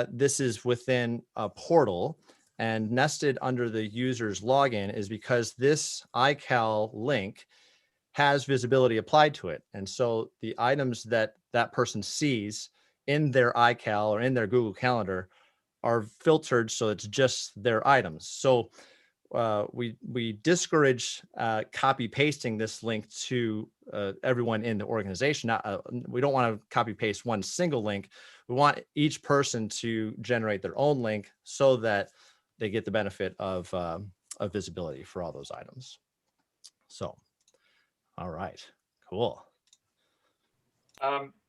this is within a portal and nested under the user's login is because this iCal link has visibility applied to it. And so the items that that person sees in their iCal or in their Google Calendar are filtered so it's just their items. So we discourage copy pasting this link to everyone in the organization. We don't want to copy paste one single link. We want each person to generate their own link so that they get the benefit of visibility for all those items. So, all right, cool.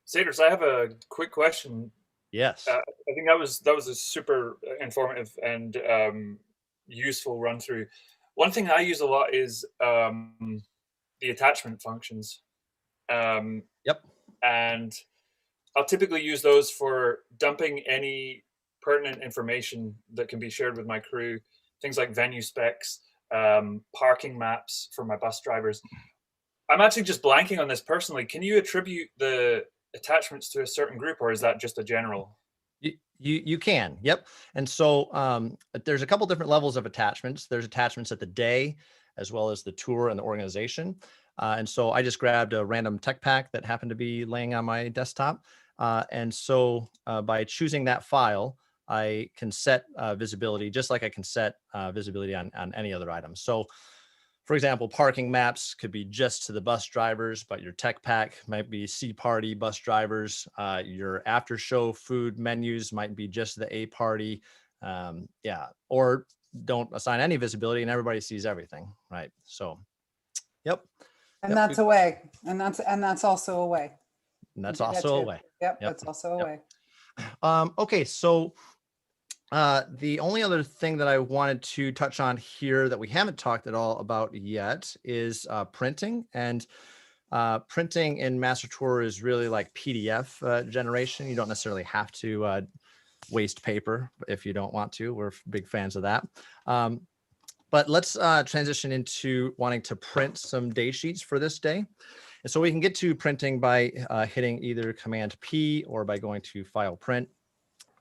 Sators, I have a quick question. Yes. I think that was a super informative and useful run through. One thing I use a lot is the attachment functions. Yep. And I'll typically use those for dumping any pertinent information that can be shared with my crew, things like venue specs, parking maps for my bus drivers. I'm actually just blanking on this personally. Can you attribute the attachments to a certain group, or is that just a general? You can, yep. And so there's a couple different levels of attachments. There's attachments at the day, as well as the tour and the organization. And so I just grabbed a random tech pack that happened to be laying on my desktop. And so by choosing that file, I can set visibility, just like I can set visibility on any other item. So for example, parking maps could be just to the bus drivers, but your tech pack might be C party bus drivers. Your after show food menus might be just the A party. Yeah, or don't assign any visibility and everybody sees everything, right? So, yep. And that's a way. And that's also a way. And that's also a way. Yep, that's also a way. Okay, so the only other thing that I wanted to touch on here that we haven't talked at all about yet is printing. And printing in Master Tour is really like PDF generation. You don't necessarily have to waste paper if you don't want to. We're big fans of that. But let's transition into wanting to print some day sheets for this day. And so we can get to printing by hitting either Command P or by going to File Print.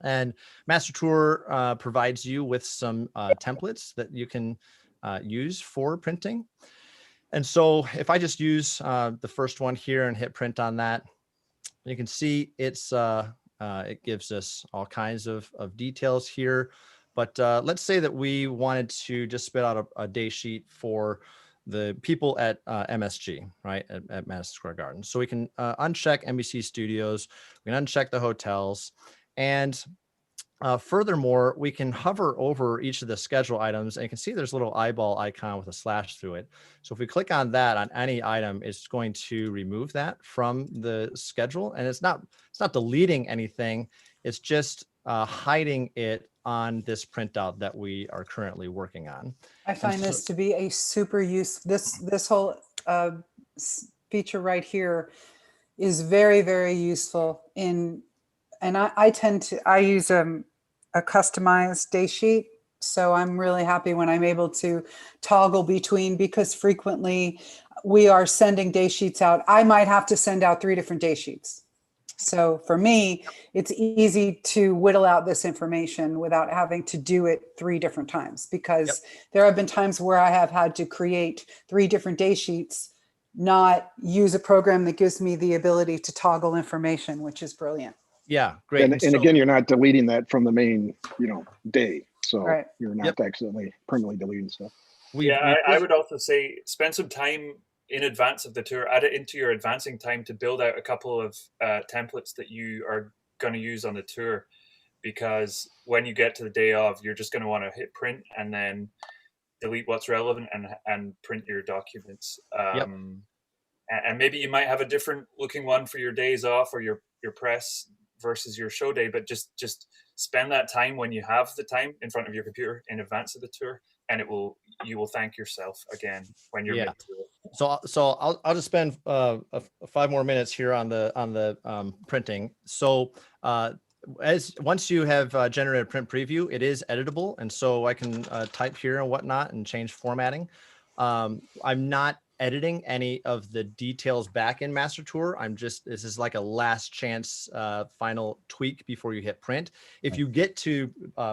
And Master Tour provides you with some templates that you can use for printing. And so if I just use the first one here and hit print on that, you can see it gives us all kinds of details here. But let's say that we wanted to just spit out a day sheet for the people at MSG, right, at Madison Square Garden. So we can uncheck NBC Studios, we can uncheck the hotels, and furthermore, we can hover over each of the schedule items, and you can see there's a little eyeball icon with a slash through it. So if we click on that on any item, it's going to remove that from the schedule, and it's not deleting anything. It's just hiding it on this printout that we are currently working on. I find this to be a super this whole feature right here is very, very useful and I use a customized day sheet. So I'm really happy when I'm able to toggle between, because frequently we are sending day sheets out. I might have to send out 3 different day sheets. So for me, it's easy to whittle out this information without having to do it 3 different times, because there have been times where I have had to create 3 different day sheets, not use a program that gives me the ability to toggle information, which is brilliant. Yeah, great. And again, you're not deleting that from the main, day. So Right. you're not accidentally permanently deleting stuff. I would also say spend some time in advance of the tour, add it into your advancing time to build out a couple of templates that you are going to use on the tour, because when you get to the day of, you're just going to want to hit print and then delete what's relevant and print your documents. And maybe you might have a different looking one for your days off or your press versus your show day, but just spend that time when you have the time in front of your computer in advance of the tour, and you will thank yourself again when you're mid to it. So I'll just spend 5 more minutes here on the printing. So once you have generated a print preview, it is editable, and so I can type here and whatnot and change formatting. I'm not editing any of the details back in Master Tour. This is like a last chance final tweak before you hit print. If you get to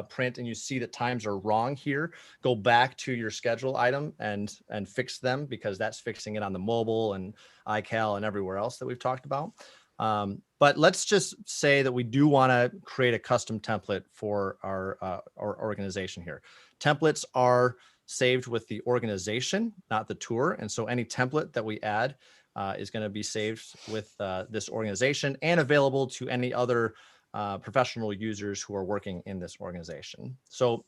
print and you see that times are wrong here, go back to your schedule item and fix them, because that's fixing it on the mobile and iCal and everywhere else that we've talked about. But let's just say that we do want to create a custom template for our organization here. Templates are saved with the organization, not the tour. And so any template that we add is going to be saved with this organization and available to any other professional users who are working in this organization. So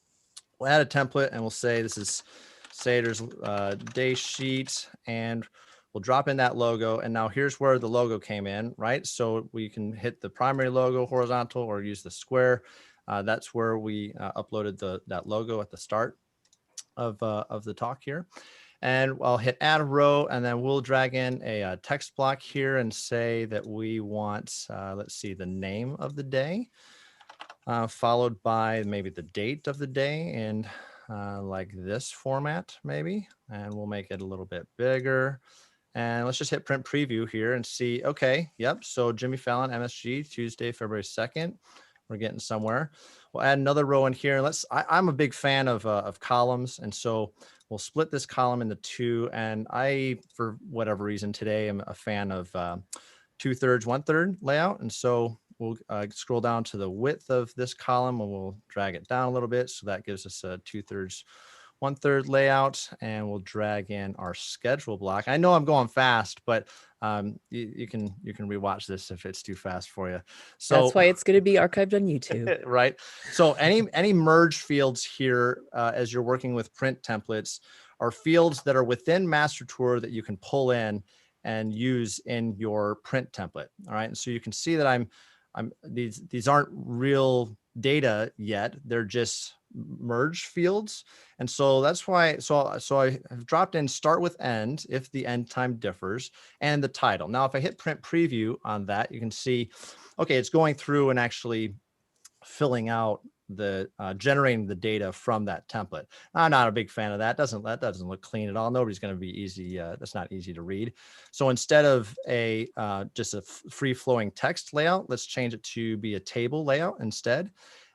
we'll add a template and we'll say this is Sators day sheet, and we'll drop in that logo. And now here's where the logo came in, right? So we can hit the primary logo horizontal or use the square. That's where we uploaded that logo at the start of the talk here. And I'll hit add a row, and then we'll drag in a text block here and say that we want, let's see, the name of the day, followed by maybe the date of the day in like this format maybe, and we'll make it a little bit bigger. And let's just hit print preview here and see, okay, yep, so Jimmy Fallon, MSG, Tuesday, February 2nd. We're getting somewhere. We'll add another row in here. I'm a big fan of columns, and so we'll split this column into 2. And I, for whatever reason today, am a fan of 2/3, 1/3 layout. And so we'll scroll down to the width of this column, and we'll drag it down a little bit. So that gives us a 2/3, 1/3 layout, and we'll drag in our schedule block. I know I'm going fast, but you can rewatch this if it's too fast for you. So that's why it's going to be archived on YouTube. Right. So any merge fields here, as you're working with print templates, are fields that are within Master Tour that you can pull in and use in your print template. All right. And so you can see that these aren't real data yet. They're just merge fields. And so that's why, so I have dropped in start with end if the end time differs, and the title. Now, if I hit print preview on that, you can see, okay, it's going through and actually filling out the generating the data from that template. I'm not a big fan of that. That doesn't look clean at all. Nobody's going to be easy. That's not easy to read. So instead of just a free flowing text layout, let's change it to be a table layout instead.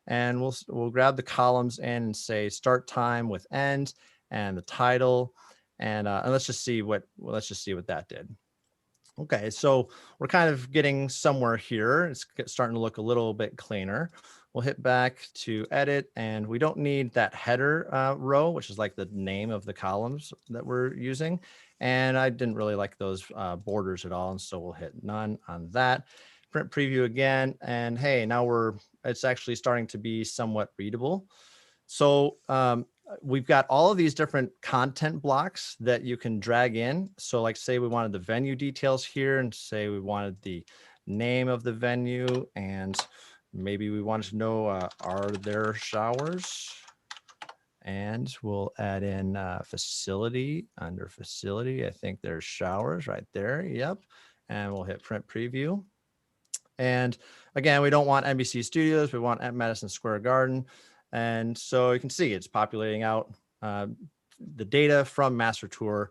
And we'll grab the columns and say start time with end, and the title, and let's just see what that did. Okay, so we're kind of getting somewhere here. It's starting to look a little bit cleaner. We'll hit back to edit, and we don't need that header row, which is like the name of the columns that we're using. And I didn't really like those borders at all, and so we'll hit none on that. Print preview again, and hey, now it's actually starting to be somewhat readable. So we've got all of these different content blocks that you can drag in. So like say we wanted the venue details here, and say we wanted the name of the venue, and maybe we wanted to know, are there showers? And we'll add in facility. Under facility, I think there's showers right there. Yep. And we'll hit print preview. And again, we don't want NBC Studios. We want at Madison Square Garden. And so you can see it's populating out the data from Master Tour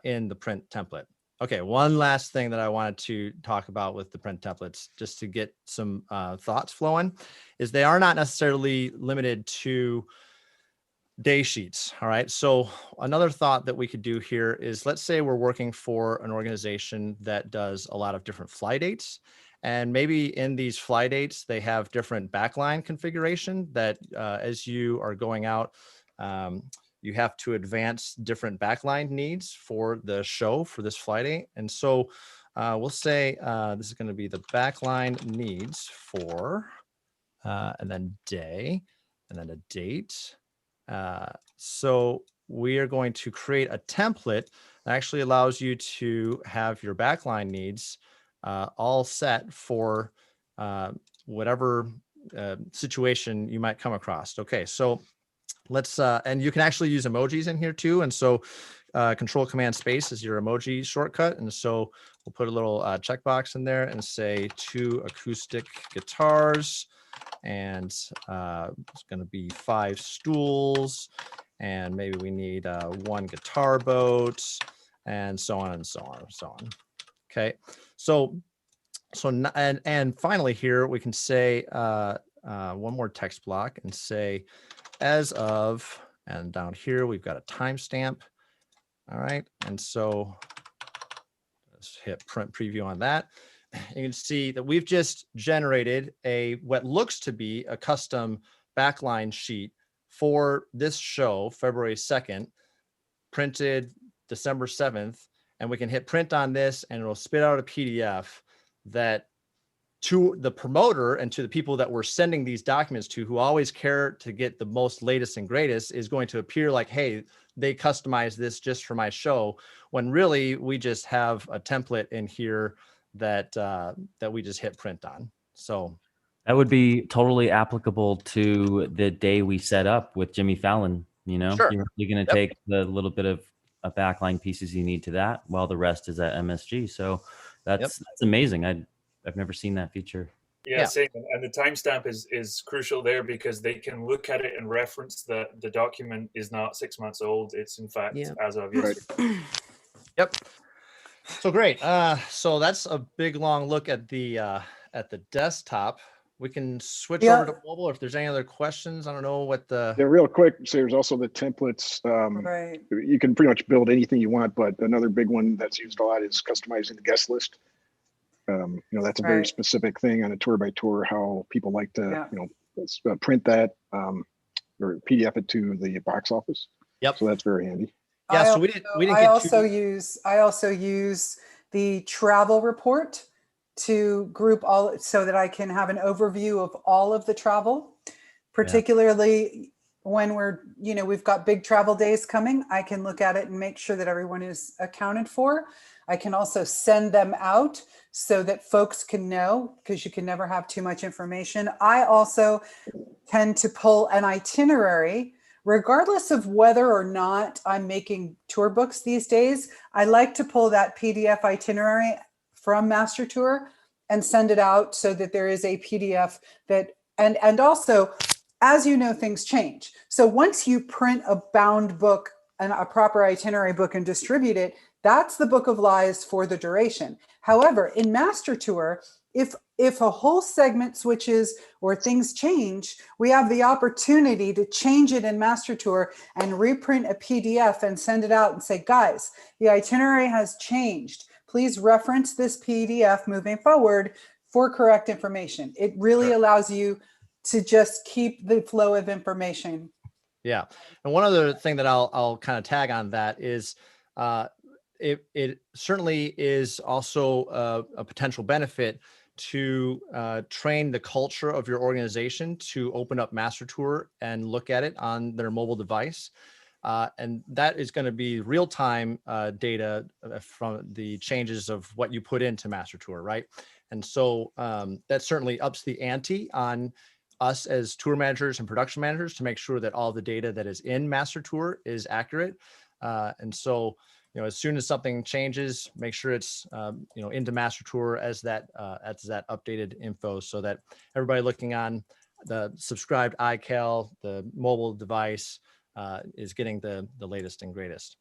in the print template. Okay, one last thing that I wanted to talk about with the print templates, just to get some thoughts flowing, is they are not necessarily limited to day sheets. All right. So another thought that we could do here is, let's say we're working for an organization that does a lot of different fly dates. And maybe in these fly dates, they have different backline configuration that as you are going out, you have to advance different backline needs for the show for this fly date. And so we'll say this is going to be the backline needs for, and then day, and then a date. So we are going to create a template that actually allows you to have your backline needs all set for whatever situation you might come across. Okay, so let's, and you can actually use emojis in here too. And so Control Command Space is your emoji shortcut. And so we'll put a little checkbox in there and say 2 acoustic guitars. And it's going to be 5 stools, and maybe we need 1 guitar boat, and so on and so on and so on. Okay, so and finally here we can say one more text block and say as of, and down here we've got a timestamp. All right, and so let's hit print preview on that. You can see that we've just generated what looks to be a custom backline sheet for this show, February 2nd, printed December 7th, and we can hit print on this and it'll spit out a PDF that to the promoter and to the people that we're sending these documents to, who always care to get the most latest and greatest, is going to appear like, hey, they customized this just for my show, when really we just have a template in here that we just hit print on. So that would be totally applicable to the day we set up with Jimmy Fallon. You know, sure. You're going to take the little bit of backline pieces you need to that, while the rest is at MSG. So that's amazing. I've never seen that feature. Yeah, same. And the timestamp is crucial there, because they can look at it and reference that the document is not 6 months old. It's in fact as of yesterday. Yep. So great. So that's a big long look at the desktop. We can switch over to mobile if there's any other questions. I don't know what the real quick. So there's also the templates. Right. You can pretty much build anything you want, but another big one that's used a lot is customizing the guest list. That's a very specific thing on a tour by tour, how people like to print that or PDF it to the box office. Yep. So that's very handy. Yeah, so we didn't I also use the travel report to group all, so that I can have an overview of all of the travel, particularly when we've got big travel days coming. I can look at it and make sure that everyone is accounted for. I can also send them out so that folks can know, because you can never have too much information. I also tend to pull an itinerary, regardless of whether or not I'm making tour books these days. I like to pull that PDF itinerary from Master Tour and send it out so that there is a PDF that, and also, as you know, things change. So once you print a bound book and a proper itinerary book and distribute it, that's the book of lies for the duration. However, in Master Tour, if a whole segment switches or things change, we have the opportunity to change it in Master Tour and reprint a PDF and send it out and say, guys, the itinerary has changed. Please reference this PDF moving forward for correct information. It really allows you to just keep the flow of information. Yeah. And one other thing that I'll kind of tag on that is it certainly is also a potential benefit to train the culture of your organization to open up Master Tour and look at it on their mobile device. And that is going to be real-time data from the changes of what you put into Master Tour, right? And so that certainly ups the ante on us as tour managers and production managers to make sure that all the data that is in Master Tour is accurate. And so, as soon as something changes, make sure it's, into Master Tour as that updated info, so that everybody looking on the subscribed iCal, the mobile device, is getting the latest and greatest.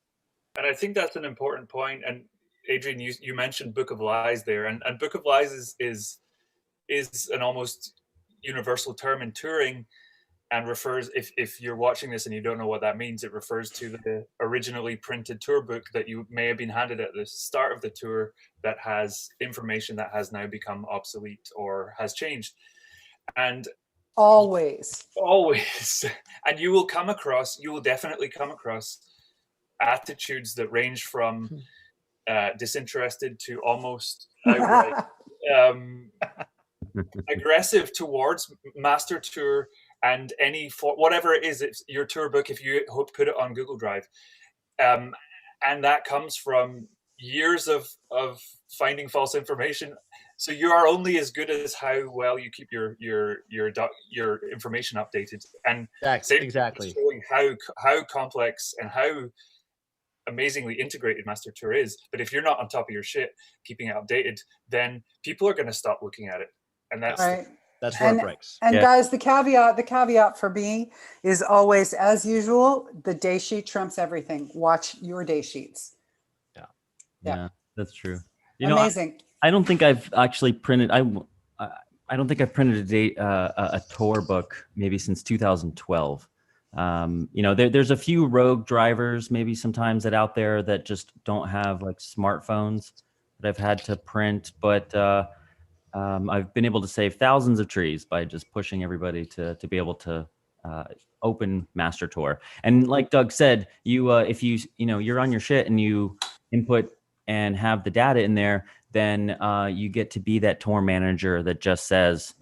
And I think that's an important point. And Adrian, you mentioned Book of Lies there, and Book of Lies is an almost universal term in touring, and refers, if you're watching this and you don't know what that means, it refers to the originally printed tour book that you may have been handed at the start of the tour that has information that has now become obsolete or has changed. And always, and you will definitely come across attitudes that range from disinterested to almost outright aggressive towards Master Tour and whatever it is, it's your tour book, if you put it on Google Drive. And that comes from years of finding false information. So you are only as good as how well you keep your information updated. And exactly showing how complex and how amazingly integrated Master Tour is. But if you're not on top of your shit, keeping it updated, then people are going to stop looking at it. And that's right. That's where it breaks. And guys, the caveat for me is always, as usual, the day sheet trumps everything. Watch your day sheets. Yeah, that's true. Amazing. I don't think I've actually printed. I don't think I've printed a tour book maybe since 2012. There's a few rogue drivers maybe sometimes out there that just don't have like smartphones that I've had to print, but I've been able to save thousands of trees by just pushing everybody to be able to open Master Tour. And like Doug said, if you're on your shit and you input and have the data in there, then you get to be that tour manager that just says,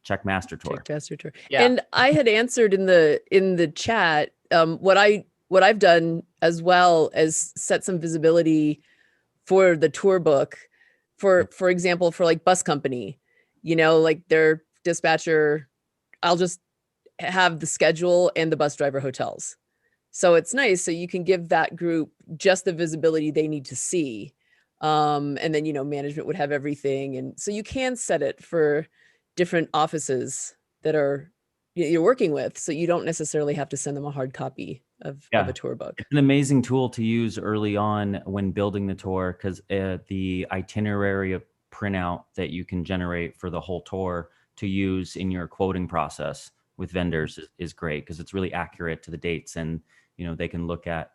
check Master Tour. Check Master Tour. Yeah. And I had answered in the chat, what I've done as well as set some visibility for the tour book. For example, for like bus company, like their dispatcher, I'll just have the schedule and the bus driver hotels. So it's nice. So you can give that group just the visibility they need to see. And then, management would have everything. And so you can set it for different offices that you're working with. So you don't necessarily have to send them a hard copy of a tour book. It's an amazing tool to use early on when building the tour, because the itinerary printout that you can generate for the whole tour to use in your quoting process with vendors is great, because it's really accurate to the dates, and they can look at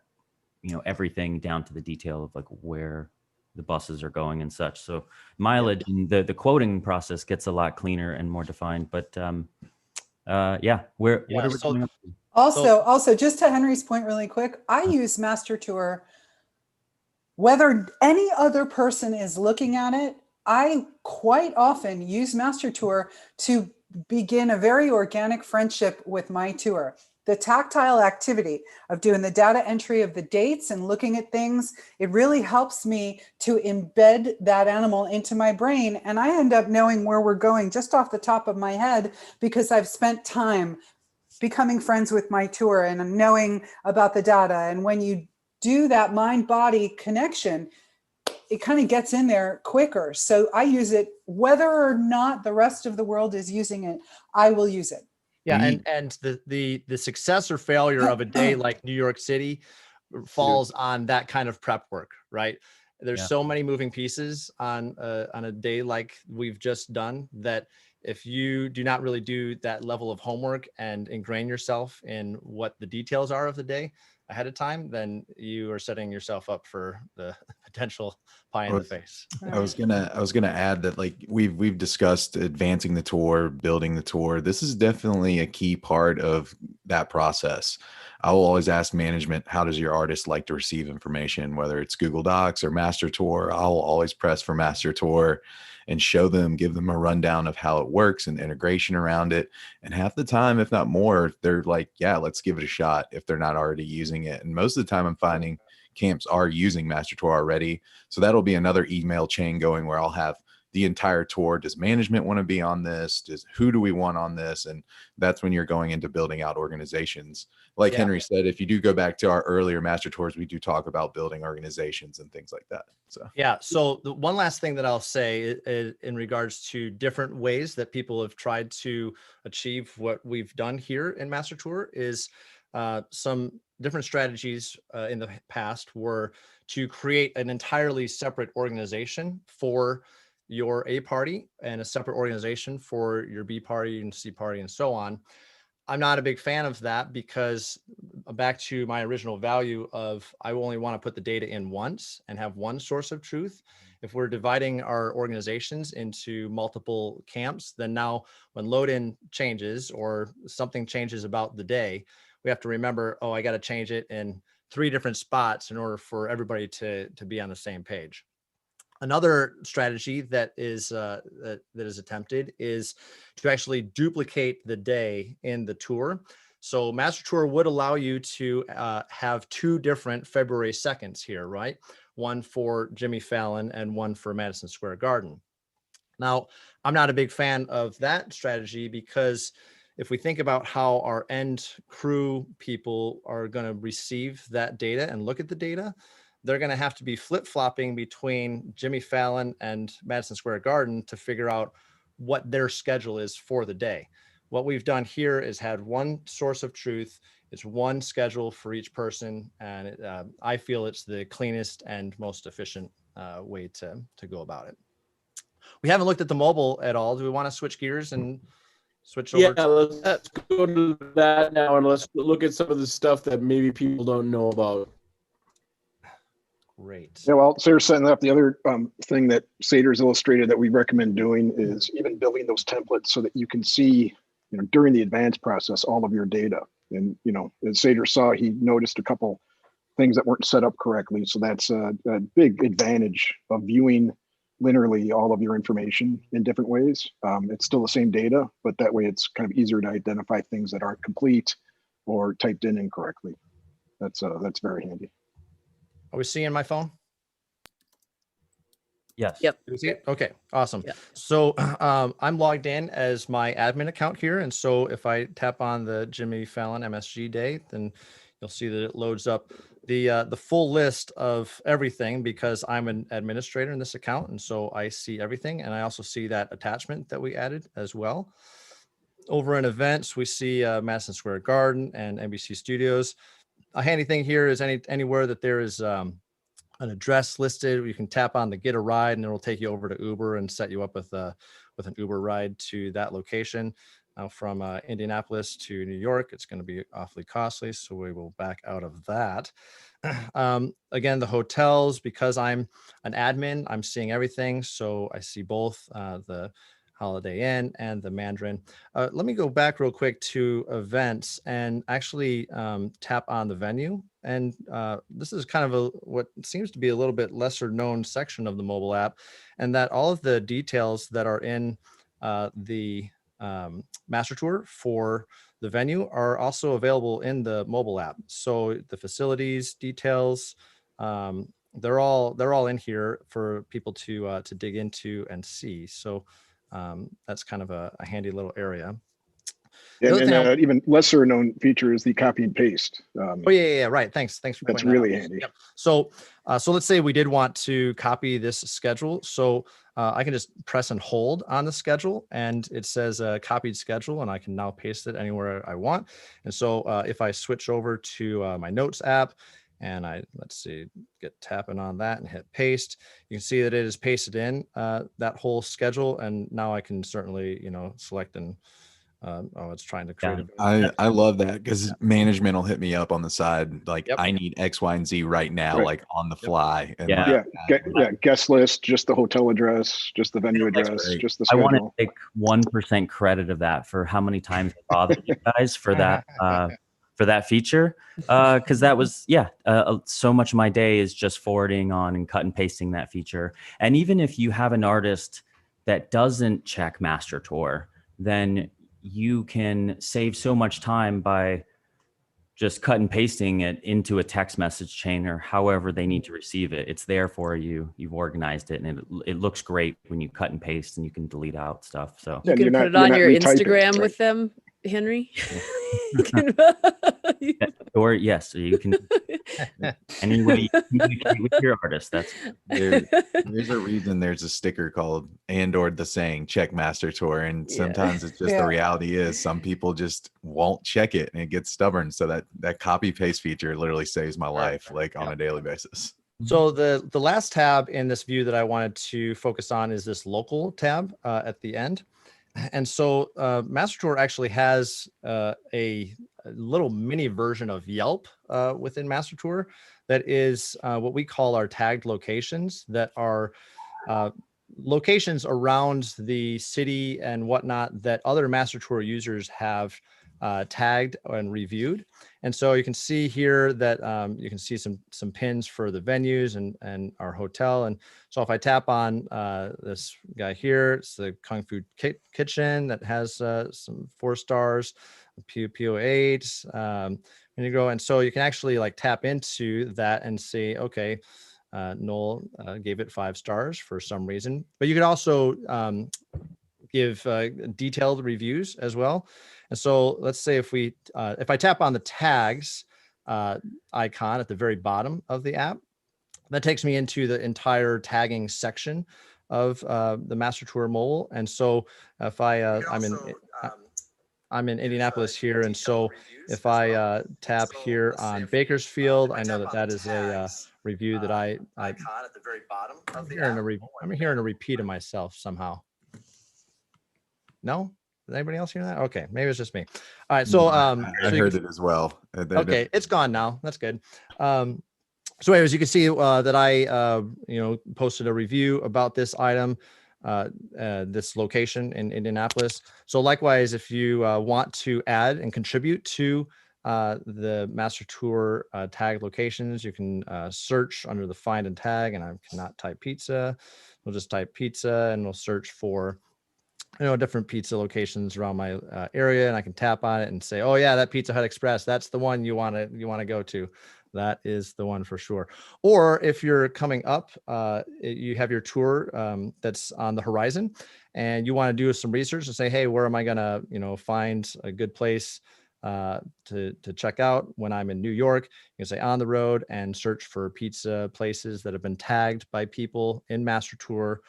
everything down to the detail of like where the buses are going and such. So mileage and the quoting process gets a lot cleaner and more defined. But what are we doing? Also, just to Henry's point really quick, I use Master Tour, whether any other person is looking at it, I quite often use Master Tour to begin a very organic friendship with my tour. The tactile activity of doing the data entry of the dates and looking at things, it really helps me to embed that animal into my brain. And I end up knowing where we're going just off the top of my head, because I've spent time becoming friends with my tour and knowing about the data. And when you do that mind-body connection, it kind of gets in there quicker. So I use it, whether or not the rest of the world is using it, I will use it. Yeah, and the success or failure of a day like New York City falls on that kind of prep work, right? There's Yeah. so many moving pieces on a day like we've just done that if you do not really do that level of homework and ingrain yourself in what the details are of the day ahead of time, then you are setting yourself up for the potential pie in the face. I was gonna add that, like, we've discussed advancing the tour, building the tour. This is definitely a key part of that process. I will always ask management, how does your artist like to receive information, whether it's Google Docs or Master Tour? I'll always press for Master Tour and show them, give them a rundown of how it works and integration around it. And half the time, if not more, they're like, yeah, let's give it a shot if they're not already using it. And most of the time I'm finding camps are using Master Tour already. So that'll be another email chain going where I'll have the entire tour. Does management want to be on this? Who do we want on this? And that's when you're going into building out organizations. Like Henry said, if you do go back to our earlier Master Tours, we do talk about building organizations and things like that. So yeah. So the one last thing that I'll say is in regards to different ways that people have tried to achieve what we've done here in Master Tour is some different strategies in the past were to create an entirely separate organization for your A party and a separate organization for your B party and C party and so on. I'm not a big fan of that because back to my original value of I only want to put the data in once and have one source of truth. If we're dividing our organizations into multiple camps, then now when load in changes or something changes about the day, we have to remember, oh, I got to change it in 3 different spots in order for everybody to be on the same page. Another strategy that is attempted is to actually duplicate the day in the tour. So Master Tour would allow you to have 2 different February 2nds here, right? One for Jimmy Fallon and one for Madison Square Garden. Now, I'm not a big fan of that strategy because if we think about how our end crew people are going to receive that data and look at the data, they're going to have to be flip-flopping between Jimmy Fallon and Madison Square Garden to figure out what their schedule is for the day. What we've done here is had one source of truth. It's one schedule for each person. And I feel it's the cleanest and most efficient way to go about it. We haven't looked at the mobile at all. Do we want to switch gears and switch over? Yeah, let's go to that now and let's look at some of the stuff that maybe people don't know about. Great. Yeah, well, Sarah's setting up the other thing that Sators illustrated that we recommend doing is even building those templates so that you can see, during the advance process, all of your data. And, as Sators saw, he noticed a couple things that weren't set up correctly. So that's a big advantage of viewing linearly all of your information in different ways. It's still the same data, but that way it's kind of easier to identify things that aren't complete or typed in incorrectly. That's very handy. Are we seeing my phone? Yes. Yep. Okay, awesome. Yep. So I'm logged in as my admin account here. And so if I tap on the Jimmy Fallon MSG day, then you'll see that it loads up the full list of everything because I'm an administrator in this account. And so I see everything. And I also see that attachment that we added as well. Over in events, we see Madison Square Garden and NBC Studios. A handy thing here is anywhere that there is an address listed, you can tap on the get a ride and it will take you over to Uber and set you up with an Uber ride to that location. Now from Indianapolis to New York, it's going to be awfully costly. So we will back out of that. Again, the hotels, because I'm an admin, I'm seeing everything. So I see both the Holiday Inn and the Mandarin. Let me go back real quick to events and actually tap on the venue. And this is kind of what seems to be a little bit lesser known section of the mobile app, and that all of the details that are in the Master Tour for the venue are also available in the mobile app. So the facilities details, they're all in here for people to dig into and see. So that's kind of a handy little area. And even lesser known feature is the copy and paste. Oh yeah, right. Thanks for that's pointing really that out. handy. Yep. So let's say we did want to copy this schedule. So I can just press and hold on the schedule, and it says copied schedule, and I can now paste it anywhere I want. And so if I switch over to my notes app let's see, get tapping on that and hit paste. You can see that it is pasted in that whole schedule. And now I can certainly, select and, it's trying to create I love that because management will hit me up on the side. Like Yep. I need X, Y, and Z right now, Right. like on the fly. And Guest list, just the hotel address, just the venue address, just the I want to schedule. take 1% credit of that for how many times I bothered you guys for that feature. Because that was, so much of my day is just forwarding on and cut and pasting that feature. And even if you have an artist that doesn't check Master Tour, then you can save so much time by just cut and pasting it into a text message chain or however they need to receive it. It's there for you. You've organized it, and it looks great when you cut and paste, and you can delete out stuff. So you can put it on your Instagram with them, Henry. Or yes, you can. Any way you communicate with your artist. There's a reason there's a sticker called "and/or the saying check Master Tour," and sometimes it's just the reality is some people just won't check it and it gets stubborn. So that copy paste feature literally saves my life like on a daily basis. So the last tab in this view that I wanted to focus on is this local tab at the end. And so Master Tour actually has a little mini version of Yelp within Master Tour that is what we call our tagged locations, that are locations around the city and whatnot that other Master Tour users have tagged and reviewed. And so you can see here that you can see some pins for the venues and our hotel. And so if I tap on this guy here, it's the Kung Fu Kitchen that has some 4 stars, PO8, and you go. And so you can actually like tap into that and see, okay, Noel gave it 5 stars for some reason, but you could also give detailed reviews as well. And so let's say if I tap on the tags icon at the very bottom of the app, that takes me into the entire tagging section of the Master Tour mobile. And so if I'm in Indianapolis here, and so if I tap here on Bakersfield, I know that is a review that I'm hearing a repeat of myself somehow. No? Did anybody else hear that? Okay, maybe it's just me. All right, so I heard it as well. Okay, it's gone now. That's good. So anyways, you can see that I posted a review about this item, this location in Indianapolis. So likewise, if you want to add and contribute to the Master Tour tag locations, you can search under the find and tag, and I cannot type pizza. We'll just type pizza and we'll search for different pizza locations around my area, and I can tap on it and say, oh yeah, that Pizza Hut Express, that's the one you want to go to. That is the one for sure. Or if you're coming up, you have your tour that's on the horizon, and you want to do some research and say, hey, where am I gonna find a good place to check out when I'm in New York? You can say on the road and search for pizza places that have been tagged by people in Master Tour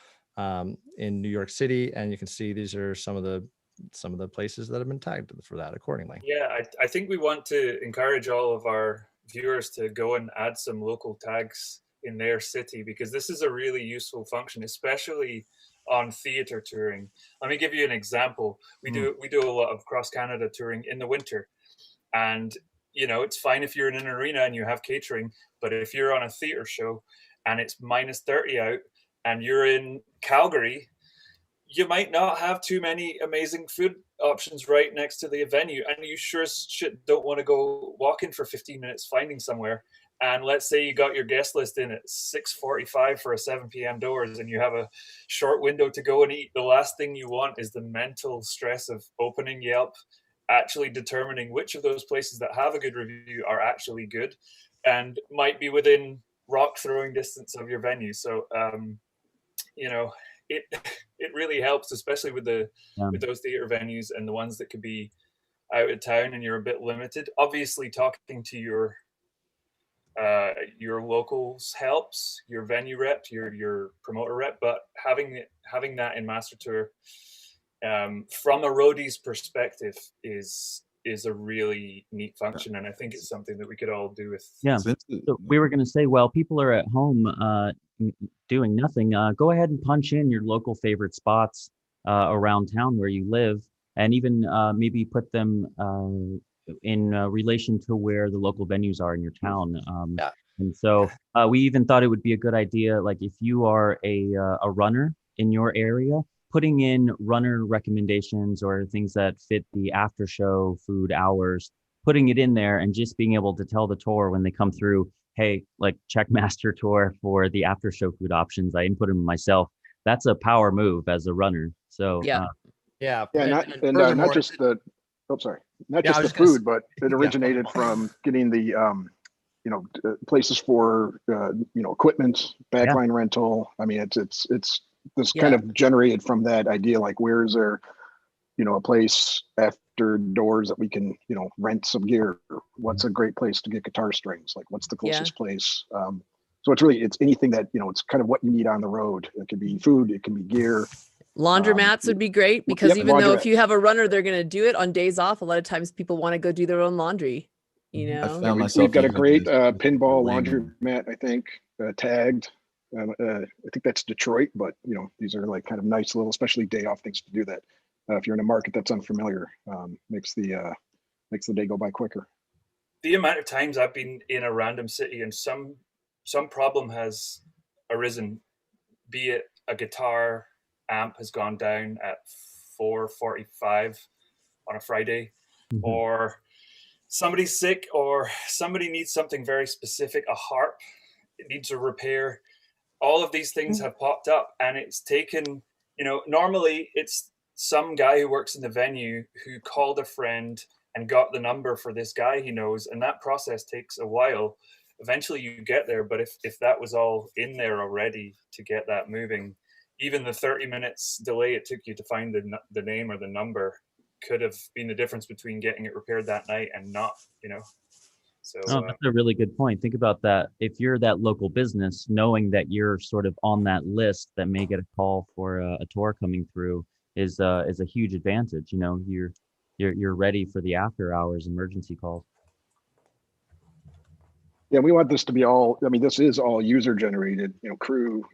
in New York City, and you can see these are some of the places that have been tagged for that accordingly. Yeah, I think we want to encourage all of our viewers to go and add some local tags in their city, because this is a really useful function, especially on theater touring. Let me give you an example. We do a lot of cross Canada touring in the winter, and it's fine if you're in an arena and you have catering, but if you're on a theater show and it's -30 out and you're in Calgary, you might not have too many amazing food options right next to the venue, and you sure shit don't want to go walking for 15 minutes finding somewhere. And let's say you got your guest list in at 6:45 for a 7 p.m. doors, and you have a short window to go and eat. The last thing you want is the mental stress of opening Yelp, actually determining which of those places that have a good review are actually good and might be within rock throwing distance of your venue. So it really helps, especially with those theater venues and the ones that could be out of town and you're a bit limited. Obviously, talking to your locals helps, your venue rep, your promoter rep, but having that in Master Tour from a roadie's perspective is is a really neat function, and I think it's something that we could all do with. Yeah. So we were going to say, while people are at home doing nothing, go ahead and punch in your local favorite spots around town where you live, and even maybe put them in relation to where the local venues are in your town. And so we even thought it would be a good idea, like if you are a runner in your area, putting in runner recommendations or things that fit the after show food hours, putting it in there and just being able to tell the tour when they come through, hey, like check Master Tour for the after show food options. I input them myself. That's a power move as a runner. So not just the not just the food, but it originated from getting the places for equipment, backline rental. I mean, it's this kind of generated from that idea, like where is there a place after doors that we can rent some gear. What's a great place to get guitar strings? Like what's the closest place? So it's anything that it's kind of what you need on the road. It could be food, it can be gear. Laundromats would be great, because even though if you have a runner, they're going to do it on days off. A lot of times people want to go do their own laundry. We've got a great pinball laundromat, I think, tagged. I think that's Detroit, but these are like kind of nice little, especially day off things to do that. If you're in a market that's unfamiliar, makes the day go by quicker. The amount of times I've been in a random city and some problem has arisen, be it a guitar amp has gone down at 4:45 on a Friday, or somebody's sick, or somebody needs something very specific, a harp, it needs a repair. All of these things have popped up, and it's taken, normally it's some guy who works in the venue who called a friend and got the number for this guy he knows, and that process takes a while. Eventually you get there, but if that was all in there already to get that moving, even the 30 minutes delay it took you to find the name or the number could have been the difference between getting it repaired that night and not, So that's a really good point. Think about that. If you're that local business, knowing that you're sort of on that list that may get a call for a tour coming through is a huge advantage. You're ready for the after hours emergency calls. Yeah, we want this to be all. I mean, this is all user generated, crew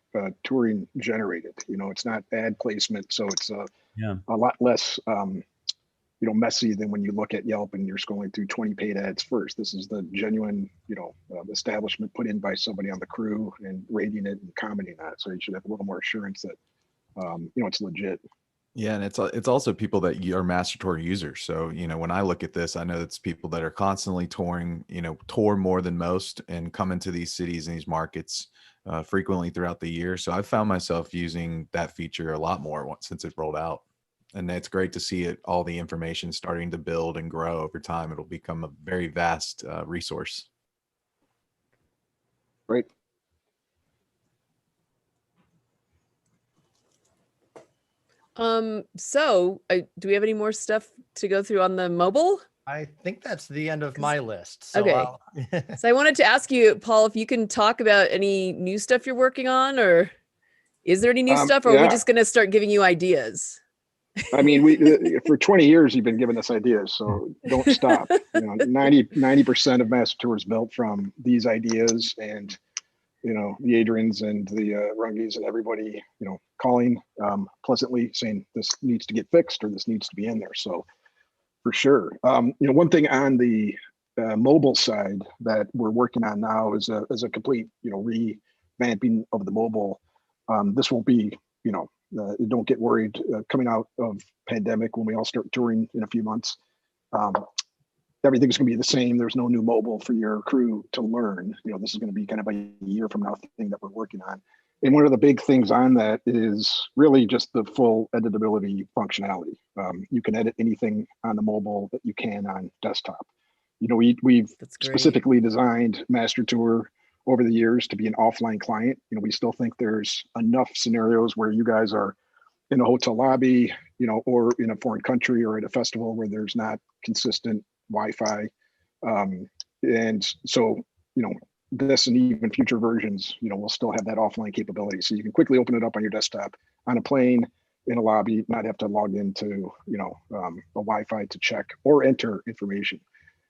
touring generated. It's not ad placement, so it's a lot less messy than when you look at Yelp and you're scrolling through 20 paid ads first. This is the genuine establishment put in by somebody on the crew and rating it and commenting on it. So you should have a little more assurance that it's legit. Yeah, and it's also people that are Master Tour users. So when I look at this, I know it's people that are constantly touring, tour more than most, and come into these cities and these markets frequently throughout the year. So I've found myself using that feature a lot more since it rolled out. And it's great to see all the information starting to build and grow over time. It'll become a very vast resource. Right. So do we have any more stuff to go through on the mobile? I think that's the end of my list. So okay. So I wanted to ask you, Paul, if you can talk about any new stuff you're working on, or is there any new stuff, or are we just going to start giving you ideas? I mean, for 20 years, you've been giving us ideas, so don't stop. 90% of Master Tour is built from these ideas, and the Adrians and the Rungies and everybody, calling pleasantly saying this needs to get fixed or this needs to be in there. So for sure. One thing on the mobile side that we're working on now is a complete, revamping of the mobile. This will be, don't get worried coming out of pandemic when we all start touring in a few months. Everything's going to be the same. There's no new mobile for your crew to learn. This is going to be kind of a year from now thing that we're working on. And one of the big things on that is really just the full editability functionality. You can edit anything on the mobile that you can on desktop. We've specifically designed Master Tour over the years to be an offline client. We still think there's enough scenarios where you guys are in a hotel lobby, or in a foreign country or at a festival where there's not consistent Wi-Fi. And so, this and even future versions, we'll still have that offline capability. So you can quickly open it up on your desktop on a plane. in a lobby, not have to log into, a Wi-Fi to check or enter information.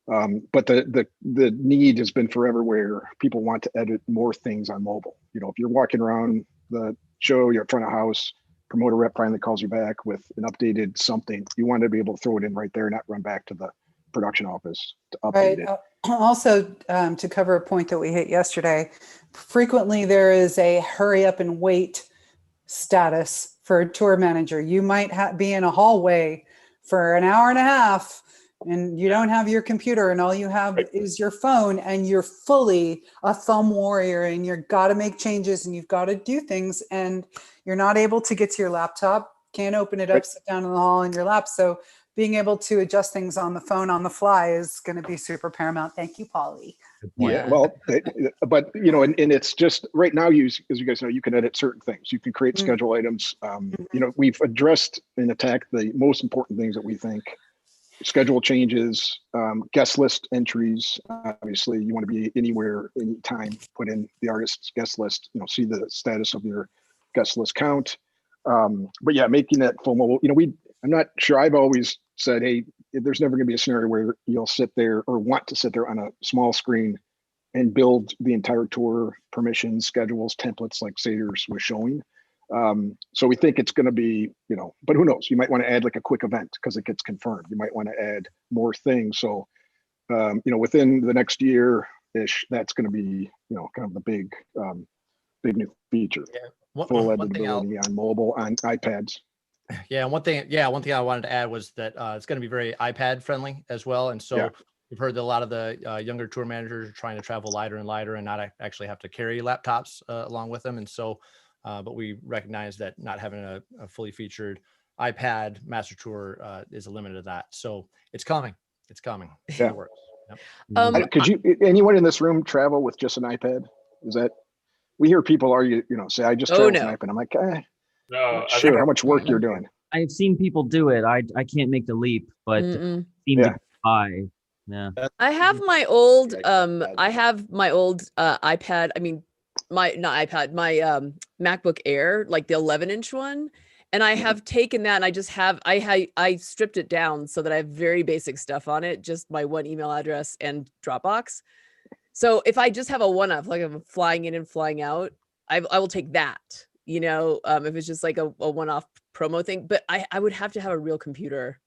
But the need has been forever where people want to edit more things on mobile. If you're walking around the show, you're in front of house, promoter rep finally calls you back with an updated something, you want to be able to throw it in right there, not run back to the production office to update it. Also, to cover a point that we hit yesterday, frequently there is a hurry up and wait status for a tour manager. You might be in a hallway for an hour and a half and you don't have your computer and all you have is your phone, and you're fully a thumb warrior and you've got to make changes and you've got to do things and you're not able to get to your laptop, can't open it up, sit down in the hall in your lap. So being able to adjust things on the phone on the fly is going to be super paramount. Thank you, Polly. Yeah, well, but and it's just right now, as you guys know, you can edit certain things. You can create schedule items. We've addressed and attacked the most important things that we think: schedule changes, guest list entries. Obviously, you want to be anywhere, anytime. Put in the artist's guest list. See the status of your guest list count. But yeah, making that full mobile. I'm not sure. I've always said, hey, there's never going to be a scenario where you'll sit there or want to sit there on a small screen and build the entire tour, permissions, schedules, templates like Sators was showing. So we think it's going to be, but who knows? You might want to add like a quick event because it gets confirmed. You might want to add more things. So, within the next year-ish, that's going to be, kind of the big new feature. Yeah. Full editability on mobile, on iPads. Yeah, one thing I wanted to add was that it's going to be very iPad friendly as well. And so we've heard that a lot of the younger tour managers are trying to travel lighter and lighter and not actually have to carry laptops along with them. And so, but we recognize that not having a fully featured iPad Master Tour is a limit of that. So it's coming. It's coming. Yeah. It works. Yep. Could anyone in this room travel with just an iPad? Is that, we hear people argue, say, I just travel with an iPad. I'm like, no, sure. How much work you're doing? I've seen people do it. I can't make the leap, but seem to buy. Yeah. I have my old iPad. I mean, my MacBook Air, like the 11-inch one. And I have taken that and I stripped it down so that I have very basic stuff on it, just my one email address and Dropbox. So if I just have a one-off, like I'm flying in and flying out, I will take that. If it's just like a one-off promo thing, but I would have to have a real computer.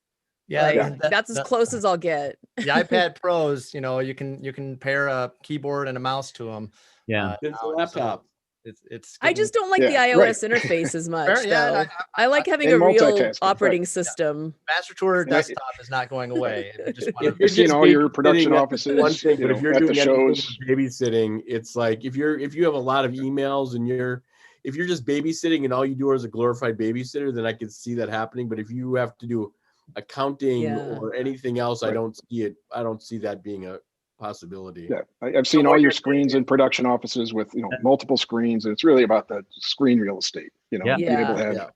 Yeah, that's as close as I'll get. The iPad Pros, you can pair a keyboard and a mouse to them. Yeah, it's a laptop. It's I just don't like the iOS interface as much. Though. I like having a real operating system. Master Tour desktop is not going away. If you're seeing all your production offices, one thing, but if you're doing shows, babysitting, it's like if you have a lot of emails and if you're just babysitting and all you do is a glorified babysitter, then I can see that happening. But if you have to do accounting or anything else, I don't see it. I don't see that being a possibility. Yeah, I've seen all your screens in production offices with multiple screens, and it's really about the screen real estate. Being able to have.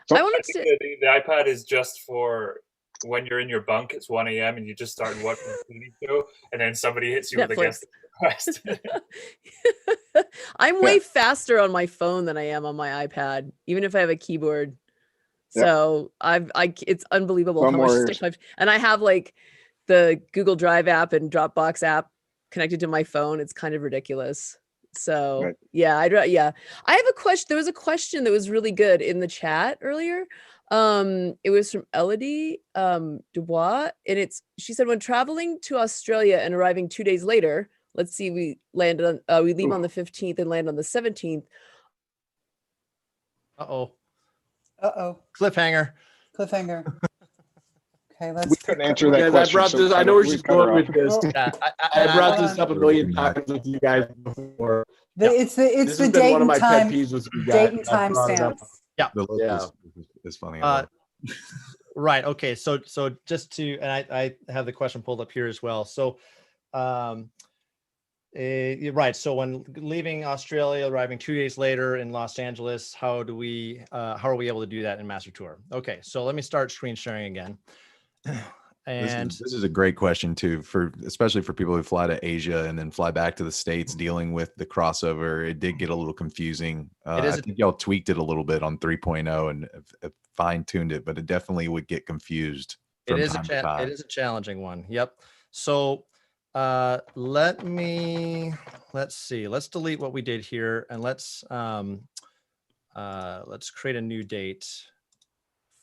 So I think the iPad is just for when you're in your bunk. It's 1 a.m. and you just start watching a TV show, and then somebody hits you with a guest request. I'm way faster on my phone than I am on my iPad, even if I have a keyboard. So it's unbelievable how much stuff and I have like the Google Drive app and Dropbox app connected to my phone. It's kind of ridiculous. So I have a question. There was a question that was really good in the chat earlier. It was from Elodie Dubois, and she said, when traveling to Australia and arriving 2 days later, let's see, we leave on the 15th and land on the 17th. Cliffhanger. Okay, let's. We couldn't answer that question. I know where she's going with this. I brought this up a million times with you guys before. It's the date and time. Date and time stamps. Yeah. The look is funny. Right. Okay. So just to, and I have the question pulled up here as well. So, right. So when leaving Australia, arriving 2 days later in Los Angeles, how are we able to do that in Master Tour? Okay. So let me start screen sharing again. And this is a great question too, especially for people who fly to Asia and then fly back to the States, dealing with the crossover. It did get a little confusing. I think y'all tweaked it a little bit on 3.0 and fine tuned it, but it definitely would get confused from time to time. It is a challenging one. Yep. So let's see. Let's delete what we did here, and let's create a new date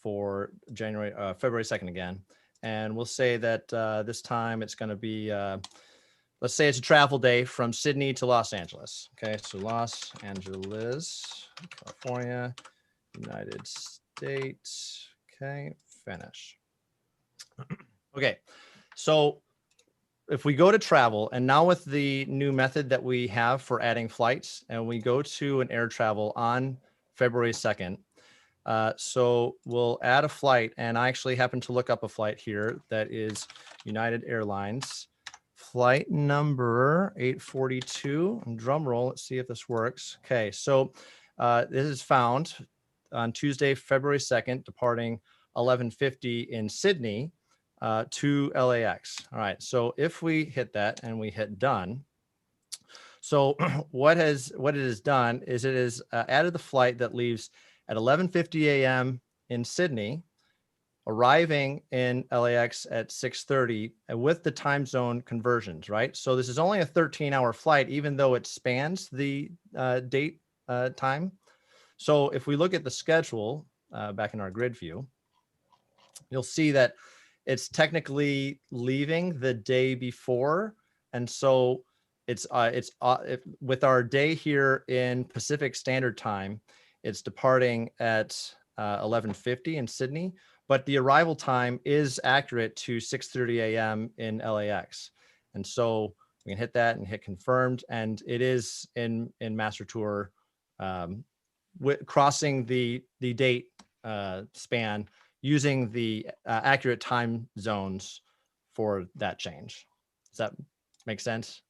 for February 2nd again. And we'll say that this time it's going to be, let's say it's a travel day from Sydney to Los Angeles. Okay, so Los Angeles, California, United States. Okay, finish. Okay, so if we go to travel, and now with the new method that we have for adding flights, and we go to an air travel on February 2nd, so we'll add a flight, and I actually happen to look up a flight here that is United Airlines, flight number 842. Drum roll, let's see if this works. Okay, so this is found on Tuesday, February 2nd, departing 11:50 in Sydney to LAX. All right, so if we hit that and we hit done, so what it has done is it has added the flight that leaves at 11:50 a.m. in Sydney, arriving in LAX at 6:30, and with the time zone conversions, right? So this is only a 13-hour flight, even though it spans the date time. So if we look at the schedule back in our grid view, you'll see that it's technically leaving the day before. And so it's with our day here in Pacific Standard Time, it's departing at 11:50 in Sydney, but the arrival time is accurate to 6:30 a.m. in LAX. And so we can hit that and hit confirmed, and it is in Master Tour, crossing the date span using the accurate time zones for that change. Does that make sense?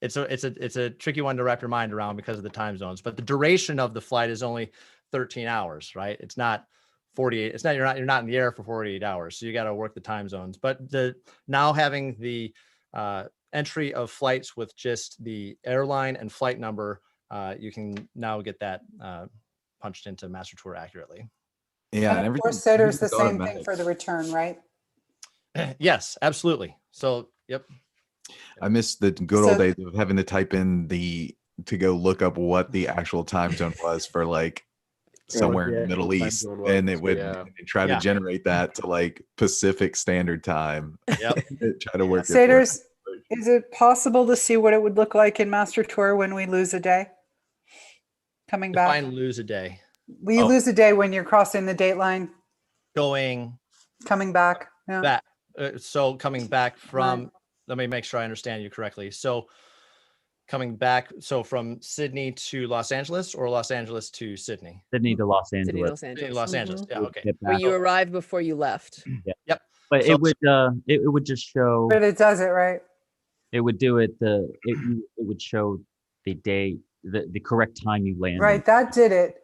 It's a tricky one to wrap your mind around because of the time zones, but the duration of the flight is only 13 hours, right? It's not 48. It's not, you're not in the air for 48 hours. So you got to work the time zones, but now having the entry of flights with just the airline and flight number, you can now get that punched into Master Tour accurately. Yeah. And of course, Sators the same thing for the return, right? Yes, absolutely. So, yep. I miss the good old days of having to type in to go look up what the actual time zone was for like somewhere in the Middle East, and it would try to generate that to like Pacific Standard Time. Yep. Try to work Sators, is it possible to see what it would look like in Master Tour when we lose a day? Coming back. Define lose a day. We lose a day when you're crossing the date line. Coming back. Yeah. So coming back from, let me make sure I understand you correctly. So coming back, so from Sydney to Los Angeles or Los Angeles to Sydney? Sydney to Los Angeles. Sydney to Los Angeles. Sydney to Los Angeles. Yeah, okay. Where you arrived before you left. Yeah. Yep. But so, it would just show. But it does it, right? It would do it. It would show the day, the correct time you landed. Right. That did it.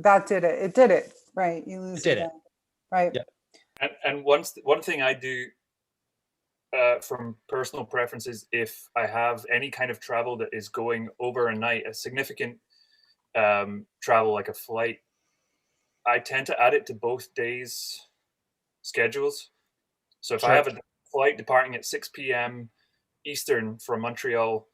It did it. Right. You lose it. Right. Yeah. And one thing I do from personal preferences, if I have any kind of travel that is going over a night, a significant travel like a flight, I tend to add it to both days' schedules. So if I have a flight departing at 6 p.m. Eastern from Montreal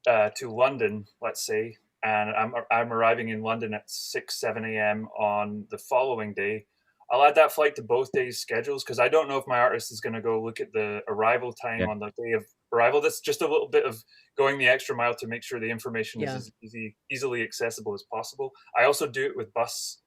to London, let's say, and I'm arriving in London at 7 a.m. on the following day, I'll add that flight to both days' schedules, because I don't know if my artist is going to go look at the arrival time on the day of arrival. That's just a little bit of going the extra mile to make sure the information is as easily accessible as possible. I also do it with bus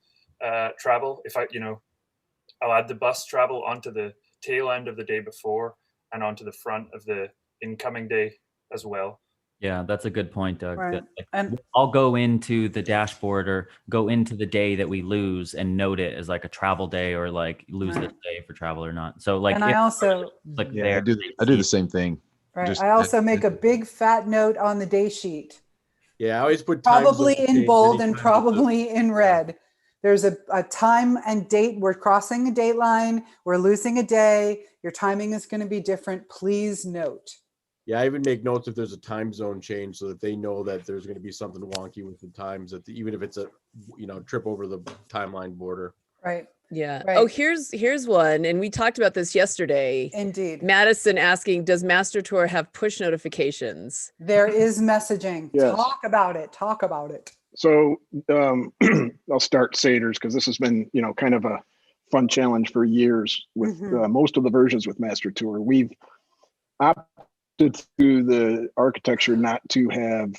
travel. If I'll add the bus travel onto the tail end of the day before and onto the front of the incoming day as well. Yeah, that's a good point, Doug. Right. And I'll go into the dashboard or go into the day that we lose and note it as like a travel day, or like lose this day for travel or not. So like, and I also I do the same thing. Right. I also make a big fat note on the day sheet. Yeah, I always put probably in bold and probably in red. There's a time and date. We're crossing a date line. We're losing a day. Your timing is going to be different. Please note. Yeah, I even make notes if there's a time zone change so that they know that there's going to be something wonky with the times, that even if it's a, trip over the timeline border. Right. Yeah. Right. Oh, here's one. And we talked about this yesterday. Indeed. Madison asking, does Master Tour have push notifications? There is messaging. Yes. Talk about it. Talk about it. So I'll start Sators, because this has been, kind of a fun challenge for years with most of the versions with Master Tour. We've opted through the architecture not to have,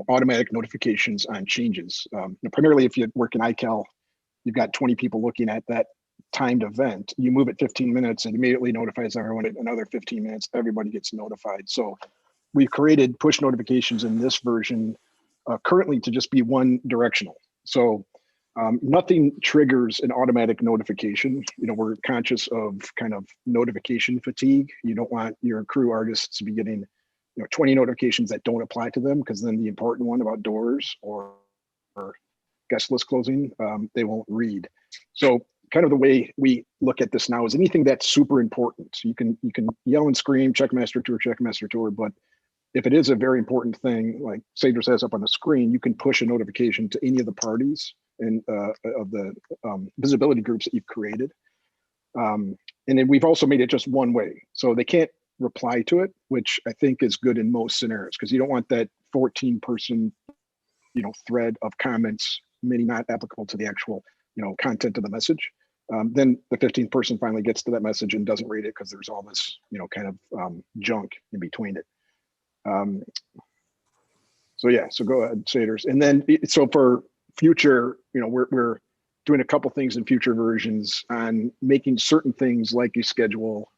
automatic notifications on changes. Primarily if you work in iCal, you've got 20 people looking at that timed event. You move it 15 minutes and immediately notifies everyone. Another 15 minutes, everybody gets notified. So we've created push notifications in this version currently to just be one directional. So nothing triggers an automatic notification. We're conscious of kind of notification fatigue. You don't want your crew artists to be getting 20 notifications that don't apply to them, because then the important one about doors or guest list closing, they won't read. So kind of the way we look at this now is anything that's super important. So you can yell and scream, check Master Tour, but if it is a very important thing, like Sators has up on the screen, you can push a notification to any of the parties and of the visibility groups that you've created. And then we've also made it just one way. So they can't reply to it, which I think is good in most scenarios, because you don't want that 14-person, thread of comments, many not applicable to the actual, content of the message. Then the 15th person finally gets to that message and doesn't read it because there's all this, kind of junk in between it. So go ahead, Sators. And then, so for future, we're doing a couple things in future versions on making certain things like a schedule,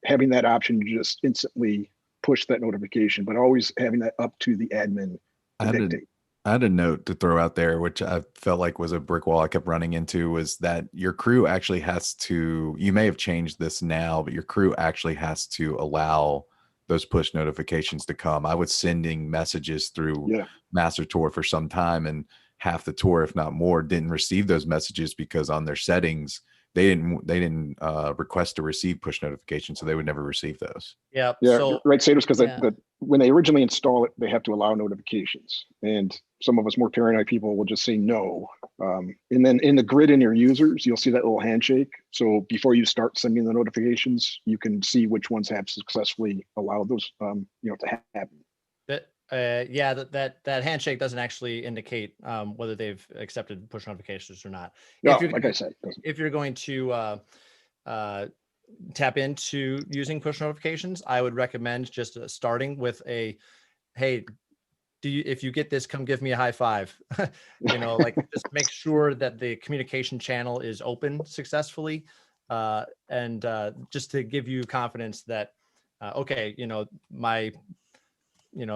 having that option to just instantly push that notification, but always having that up to the admin to dictate. I had a note to throw out there, which I felt like was a brick wall I kept running into, was that your crew actually has to, you may have changed this now, but your crew actually has to allow those push notifications to come. I was sending messages through Master Tour for some time, and half the tour, if not more, didn't receive those messages because on their settings, they didn't request to receive push notifications, so they would never receive those. Yeah, right, Sators, because when they originally install it, they have to allow notifications, and some of us more paranoid people will just say no. And then in the grid in your users, you'll see that little handshake. So before you start sending the notifications, you can see which ones have successfully allowed those, to happen. That handshake doesn't actually indicate whether they've accepted push notifications or not. No, like I said, if you're going to tap into using push notifications, I would recommend just starting with a, hey, if you get this, come give me a high five. Just make sure that the communication channel is open successfully, and just to give you confidence that my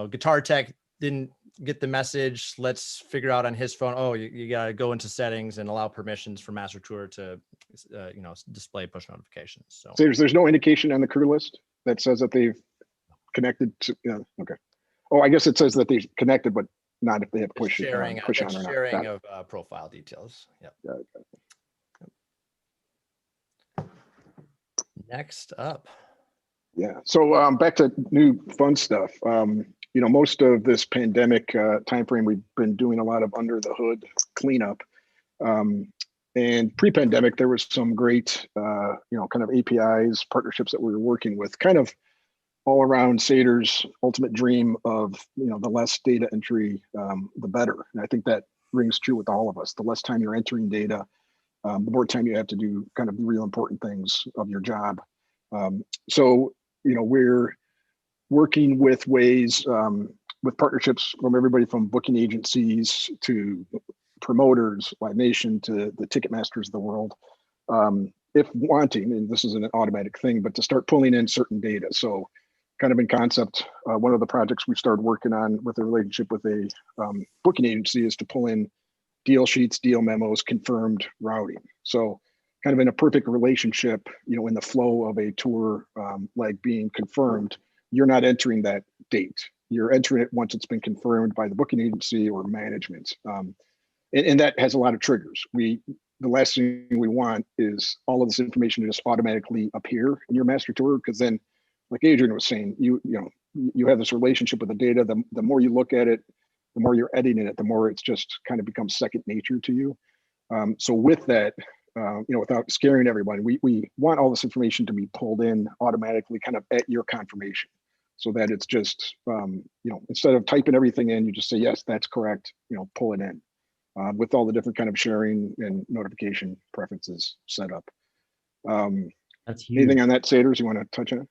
guitar tech didn't get the message. Let's figure out on his phone. Oh, you got to go into settings and allow permissions for Master Tour to, display push notifications. So there's no indication on the crew list that says that they've connected to. Okay. Oh, I guess it says that they've connected, but not if they have push on or not. Sharing of profile details. Yep. Next up. Yeah. So back to new fun stuff. Most of this pandemic timeframe, we've been doing a lot of under the hood cleanup. And pre-pandemic, there was some great, kind of APIs, partnerships that we were working with, kind of all around Sators' ultimate dream of, the less data entry, the better. And I think that rings true with all of us. The less time you're entering data, the more time you have to do kind of the real important things of your job. So we're working with ways, with partnerships from everybody from booking agencies to promoters, Live Nation to the Ticketmasters of the world, if wanting, and this is an automatic thing, but to start pulling in certain data. So kind of in concept, one of the projects we started working on with a relationship with a booking agency is to pull in deal sheets, deal memos, confirmed routing. So kind of in a perfect relationship, in the flow of a tour leg being confirmed, you're not entering that date. You're entering it once it's been confirmed by the booking agency or management. And that has a lot of triggers. We the last thing we want is all of this information to just automatically appear in your master tour, because then, like Adrian was saying, you have this relationship with the data. The more you look at it, the more you're editing it, the more it's just kind of becomes second nature to you. So with that, without scaring everybody, we want all this information to be pulled in automatically, kind of at your confirmation, so that it's just, instead of typing everything in, you just say, yes, that's correct, pull it in, with all the different kind of sharing and notification preferences set up. That's huge. Anything on that, Sators, you want to touch on?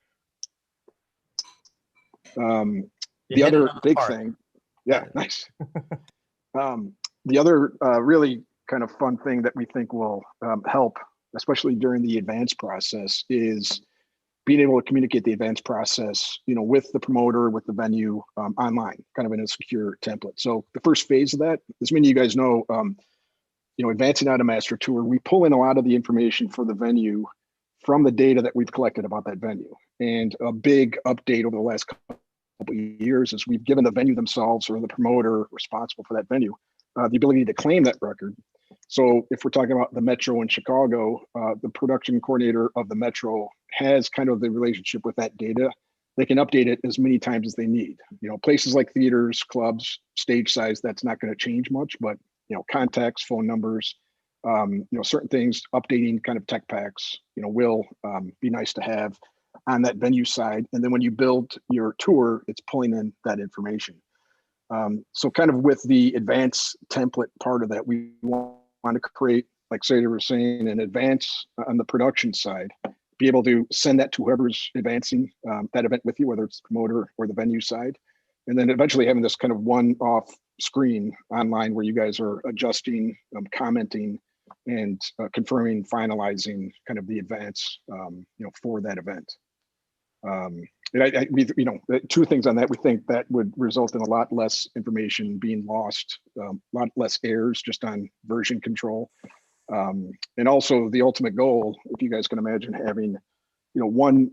The other big thing, yeah, nice. The other really kind of fun thing that we think will help, especially during the advanced process, is being able to communicate the advanced process, with the promoter, with the venue, online, kind of in a secure template. So the first phase of that, as many of you guys know, advancing out a master tour, we pull in a lot of the information for the venue from the data that we've collected about that venue. And a big update over the last couple of years is we've given the venue themselves, or the promoter responsible for that venue, the ability to claim that record. So if we're talking about the Metro in Chicago, the production coordinator of the Metro has kind of the relationship with that data. They can update it as many times as they need. Places like theaters, clubs, stage size, that's not going to change much, but contacts, phone numbers, certain things, updating kind of tech packs, will be nice to have on that venue side. And then when you build your tour, it's pulling in that information. So kind of with the advanced template part of that, we want to create, like Sator was saying, an advance on the production side, be able to send that to whoever's advancing that event with you, whether it's the promoter or the venue side. And then eventually having this kind of one-off screen online where you guys are adjusting, commenting, and confirming, finalizing kind of the advance, for that event. Two things on that. We think that would result in a lot less information being lost, a lot less errors just on version control. And also the ultimate goal, if you guys can imagine having, one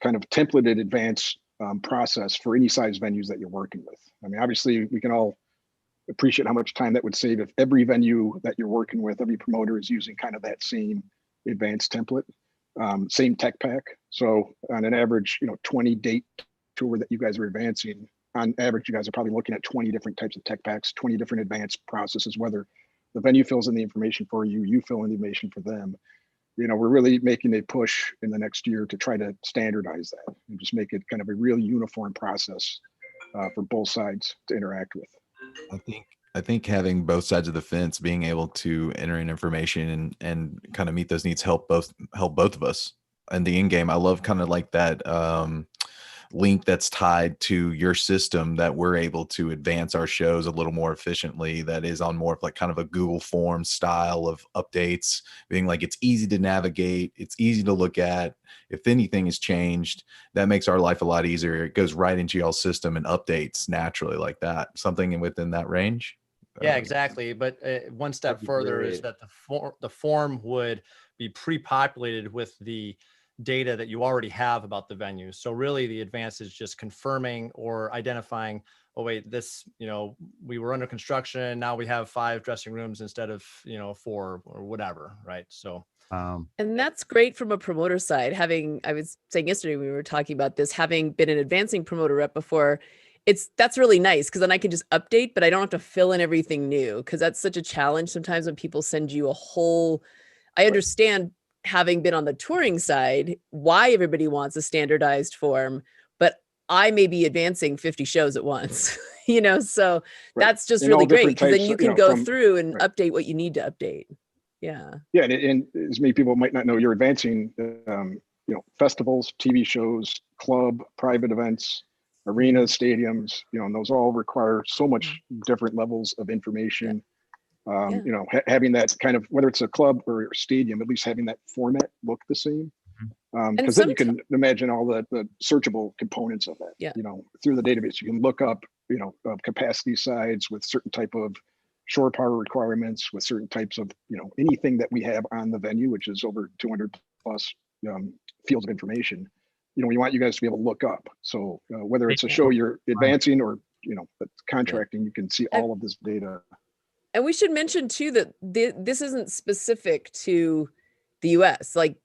kind of templated advance process for any size venues that you're working with. I mean, obviously we can all appreciate how much time that would save if every venue that you're working with, every promoter is using kind of that same advanced template, same tech pack. So on an average, 20 date tour that you guys are advancing, on average, you guys are probably looking at 20 different types of tech packs, 20 different advanced processes, whether the venue fills in the information for you, you fill in the information for them. We're really making a push in the next year to try to standardize that and just make it kind of a real uniform process for both sides to interact with. I think having both sides of the fence being able to enter in information and kind of meet those needs help both of us. And the in game, I love kind of like that link that's tied to your system that we're able to advance our shows a little more efficiently. That is on more of like kind of a Google Form style of updates, being like it's easy to navigate, it's easy to look at. If anything has changed, that makes our life a lot easier. It goes right into y'all's system and updates naturally like that. Something within that range. Yeah, exactly. But one step further is that the form would be pre-populated with the data that you already have about the venue. So really the advance is just confirming or identifying, oh wait, this, we were under construction, now we have 5 dressing rooms instead of, 4 or whatever, right? So and that's great from a promoter side. I was saying yesterday, we were talking about this, having been an advancing promoter rep before, that's really nice because then I can just update, but I don't have to fill in everything new, because that's such a challenge sometimes when people send you a whole, I understand having been on the touring side, why everybody wants a standardized form, but I may be advancing 50 shows at once, so that's just really great, because then you can go through and update what you need to update. Yeah. Yeah. And as many people might not know, you're advancing, festivals, TV shows, club, private events, arenas, stadiums, and those all require so much different levels of information. Having that kind of, whether it's a club or a stadium, at least having that format look the same. Because then you can imagine all the searchable components of that. Through the database, you can look up, capacity sides with certain type of shore power requirements, with certain types of, anything that we have on the venue, which is over 200 plus fields of information. We want you guys to be able to look up. So whether it's a show you're advancing or, contracting, you can see all of this data And we should mention too that this isn't specific to the US. Like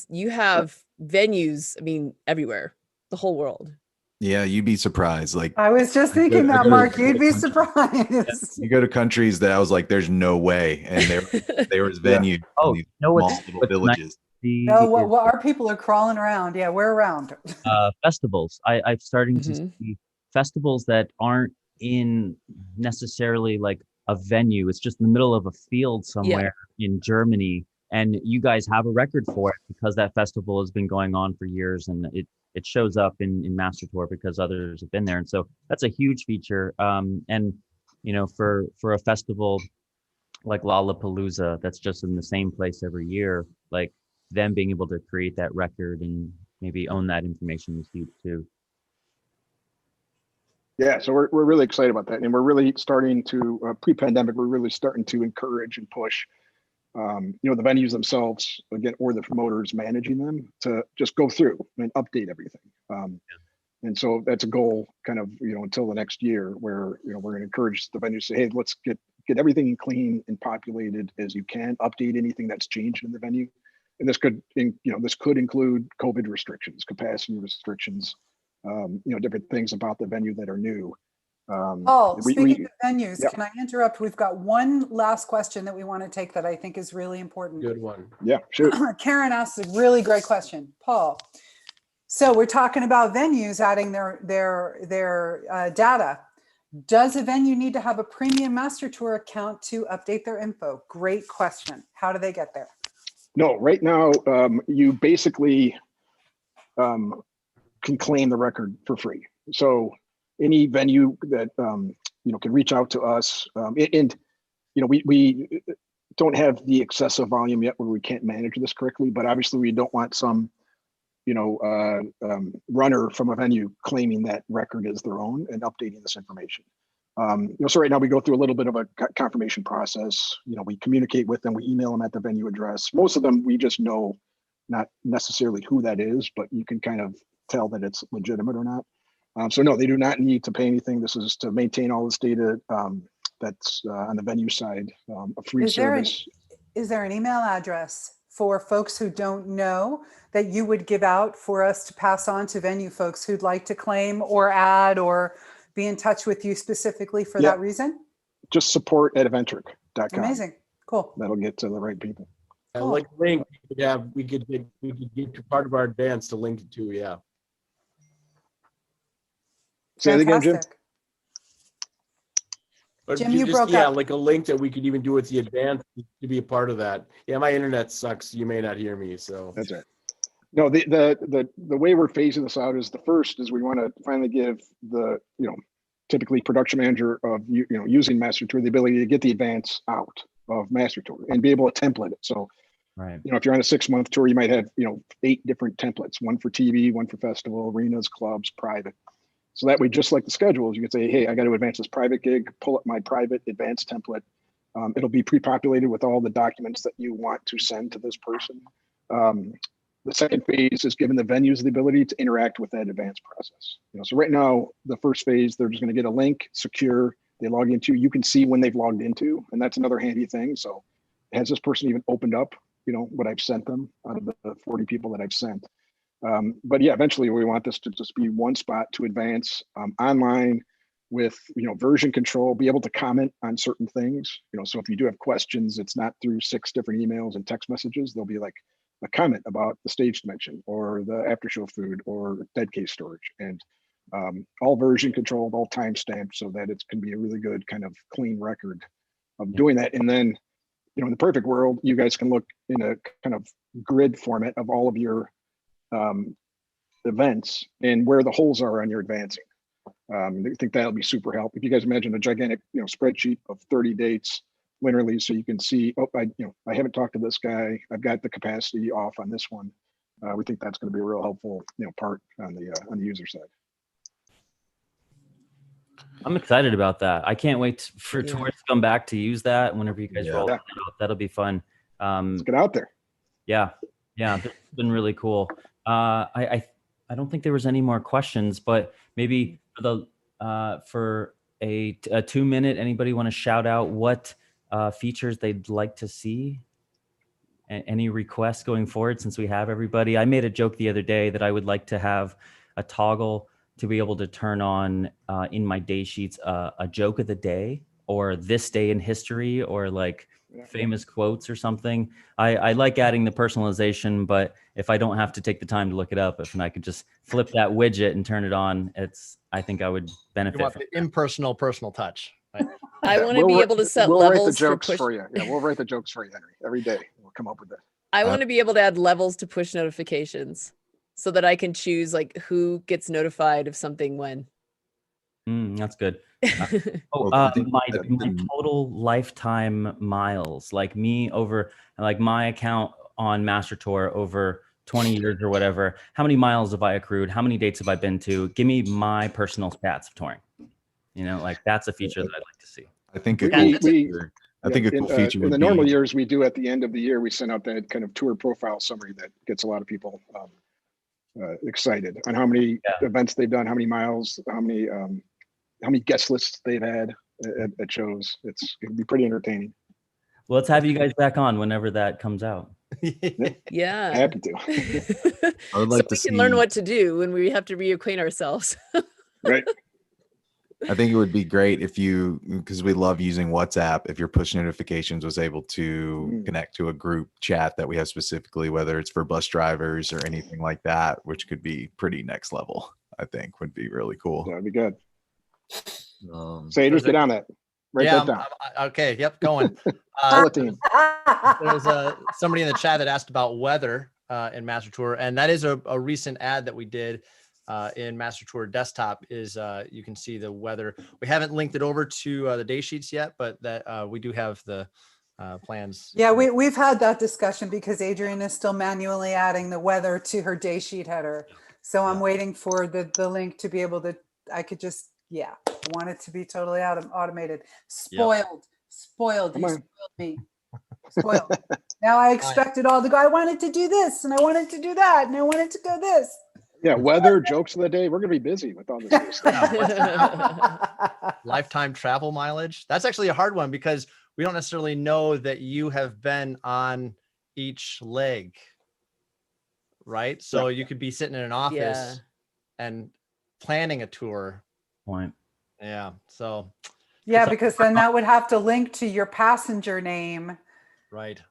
you have venues, I mean, everywhere, the whole world. Yeah, you'd be surprised. Like I was just thinking that, Mark, you'd be surprised. you go to countries that I was like, "There's no way," and there was venues in these small little villages. What our people are crawling around. Yeah, we're around. Festivals. I'm starting to see festivals that aren't in necessarily like a venue. It's just in the middle of a field somewhere in Germany, and you guys have a record for it because that festival has been going on for years, and it shows up in Master Tour because others have been there, and so that's a huge feature. And you know, for a festival like Lollapalooza, that's just in the same place every year, like them being able to create that record and maybe own that information is huge too. Yeah, so we're really excited about that, and we're really starting to pre-pandemic. We're really starting to encourage and push, you know, the venues themselves again, or the promoters managing them to just go through and update everything. And so that's a goal, kind of, you know, until the next year, where you know we're going to encourage the venues to say, hey, let's get everything clean and populated as you can. Update anything that's changed in the venue, and this could include COVID restrictions, capacity restrictions. You know, different things about the venue that are new. Speaking of venues, can I interrupt? We've got one last question that we want to take that I think is really important. Good one. Yeah, sure. Karen asked a really great question. Paul, so we're talking about venues adding their data. Does a venue need to have a premium Master Tour account to update their info? Great question. How do they get there? No, right now, you basically can claim the record for free. So any venue that you know can reach out to us, and you know we don't have the excessive volume yet where we can't manage this correctly. But obviously we don't want some you know runner from a venue claiming that record as their own and updating this information. You know, so right now we go through a little bit of a confirmation process. You know, we communicate with them, we email them at the venue address. Most of them we just know not necessarily who that is, but you can kind of tell that it's legitimate or not. So no, they do not need to pay anything. This is to maintain all this data that's on the venue side, a free service. Is there an email address for folks who don't know that you would give out for us to pass on to venue folks who'd like to claim or add or be in touch with you specifically for that reason? Just support@eventric.com. Amazing. Cool. That'll get to the right people. Cool. Like link, we could get to part of our advance to link it to, yeah. Say that again, Jim. Jim, you broke up. Like a link that we could even do with the advance to be a part of that. Yeah, my internet sucks. You may not hear me, so that's right. No, the way we're phasing this out is the first is we want to finally give the typically production manager of using Master Tour the ability to get the advance out of Master Tour and be able to template it. So, right, if you're on a 6-month tour, you might have 8 different templates: one for TV, one for festival, arenas, clubs, private. So that way, just like the schedules, you could say, hey, I got to advance this private gig, pull up my private advance template. It'll be pre-populated with all the documents that you want to send to this person. The second phase is giving the venues the ability to interact with that advance process. So right now, the first phase, they're just going to get a link, secure, they log into, you can see when they've logged into, and that's another handy thing. So has this person even opened up, what I've sent them out of the 40 people that I've sent? But yeah, eventually we want this to just be one spot to advance online with, version control, be able to comment on certain things. So if you do have questions, it's not through 6 different emails and text messages. There'll be like a comment about the stage dimension or the after show food or dead case storage, and all version controlled, all time stamped, so that it can be a really good kind of clean record of doing that. And then, in the perfect world, you guys can look in a kind of grid format of all of your events and where the holes are on your advancing. I think that'll be super helpful. If you guys imagine a gigantic, spreadsheet of 30 dates, literally, so you can see, I haven't talked to this guy. I've got the capacity off on this one. We think that's going to be a real helpful, part on the user side. I'm excited about that. I can't wait for tours to come back to use that whenever you guys roll that out. That'll be fun. Let's get out there. Yeah, it's been really cool. I don't think there was any more questions, but maybe for a 2-minute, anybody want to shout out what features they'd like to see? Any requests going forward since we have everybody? I made a joke the other day that I would like to have a toggle to be able to turn on in my day sheets a joke of the day or this day in history or like famous quotes or something. I like adding the personalization, but if I don't have to take the time to look it up, if I could just flip that widget and turn it on, I think I would benefit. You want the impersonal personal touch. Right? I want to be able to set we'll write the levels jokes for push. for you. Yeah, we'll write the jokes for you, Henry. Every day we'll come up with it. I want to be able to add levels to push notifications so that I can choose like who gets notified of something when. That's good. Well, My total lifetime miles, like me over, like my account on Master Tour over 20 years or whatever. How many miles have I accrued? How many dates have I been to? Give me my personal stats of touring. You know, like that's a feature that I'd like to see. I think a We- cool we- feature. I think a cool feature in would the normal be, years we do at the end of the year, we send out that kind of tour profile summary that gets a lot of people excited on how many events they've done, how many miles, how many guest lists they've had at shows. It'll be pretty entertaining. Well, let's have you guys back on whenever that comes out. Yeah. Happy to. I would like so to we see. can learn what to do when we have to reacquaint ourselves. Right. I think it would be great if you, because we love using WhatsApp, if your push notifications was able to connect to a group chat that we have specifically, whether it's for bus drivers or anything like that, which could be pretty next level. I think would be really cool. That'd be good. Sators, get on that. Write that down. Okay. Yep. Going. Tell the team. There's somebody in the chat that asked about weather in Master Tour, and that is a recent ad that we did in Master Tour desktop. Is you can see the weather. We haven't linked it over to the day sheets yet, but that we do have the plans. Yeah, we've had that discussion because Adrian is still manually adding the weather to her day sheet header. So I'm waiting for the link to be able to, I could just, I want it to be totally automated. Spoiled. You spoiled me. Spoiled. Now I expect it all to go, I wanted to do this and I wanted to do that and I wanted to go this. Yeah, weather, jokes of the day. We're going to be busy with all this new stuff. Lifetime travel mileage. That's actually a hard one because we don't necessarily know that you have been on each leg, right? So you could be sitting in an office and planning a tour. Point. Yeah. So. Yeah, because then that would have to link to your passenger name. Right.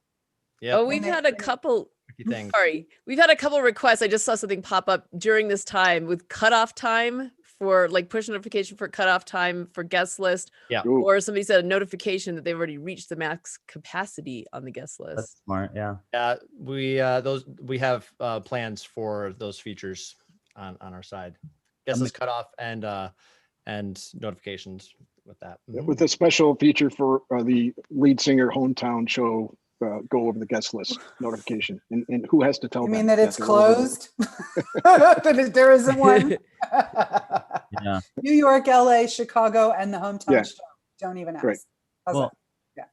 Yeah. Oh, we've had a couple. Things. Sorry, we've had a couple requests. I just saw something pop up during this time with cutoff time for like push notification for cutoff time for guest list. Yeah. Ooh. Or somebody said a notification that they've already reached the max capacity on the guest list. That's smart. Yeah. We have plans for those features on our side. Guest list cutoff and notifications with that. With a special feature for the lead singer hometown show. Go over the guest list notification and who has to tell You them mean that it's they're closed? That there isn't one? Yeah. New York, LA, Chicago, and the hometown show. Don't even ask. Great. Well,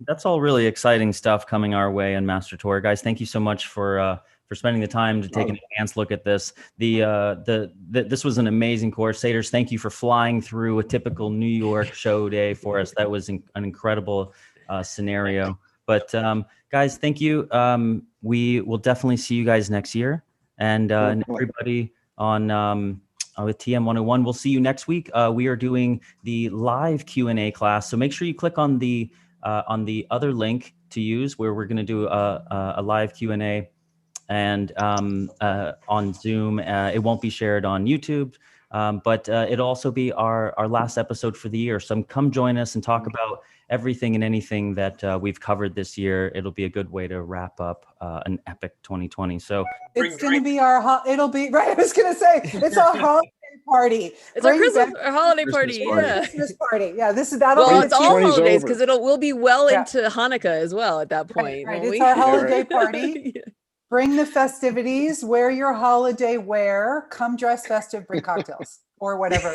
that's all really exciting stuff coming our way in Master Tour, guys. Thank you so much for spending the time to take an enhanced look at this. This was an amazing course. Sators, thank you for flying through a typical New York show day for us. That was an incredible scenario. But guys, thank you. We will definitely see you guys next year. And everybody on with TM 101, we'll see you next week. We are doing the live Q&A class. So make sure you click on the other link to use where we're going to do a live Q&A and on Zoom. It won't be shared on YouTube, but it'll also be our last episode for the year. So come join us and talk about everything and anything that we've covered this year. It'll be a good way to wrap up an epic 2020. So it's going to be it'll be right. I was going to say it's our holiday party. It's our Christmas holiday party. Yeah. Christmas party. Yeah. That'll well, be it's all holidays because we'll be well into Hanukkah as well at that point. Right. It's our holiday party. Bring the festivities, wear your holiday wear, come dress festive, bring cocktails or whatever.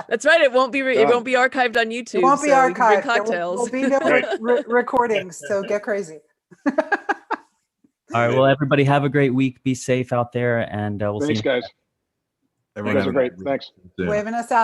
That's right. It won't be archived on YouTube. It won't be archived. Cocktails. There will be no recordings. So get crazy. All right. Well, everybody have a great week. Be safe out there, and we'll see you. Thanks, guys. Everyone You guys are great. Thanks. Waving us out.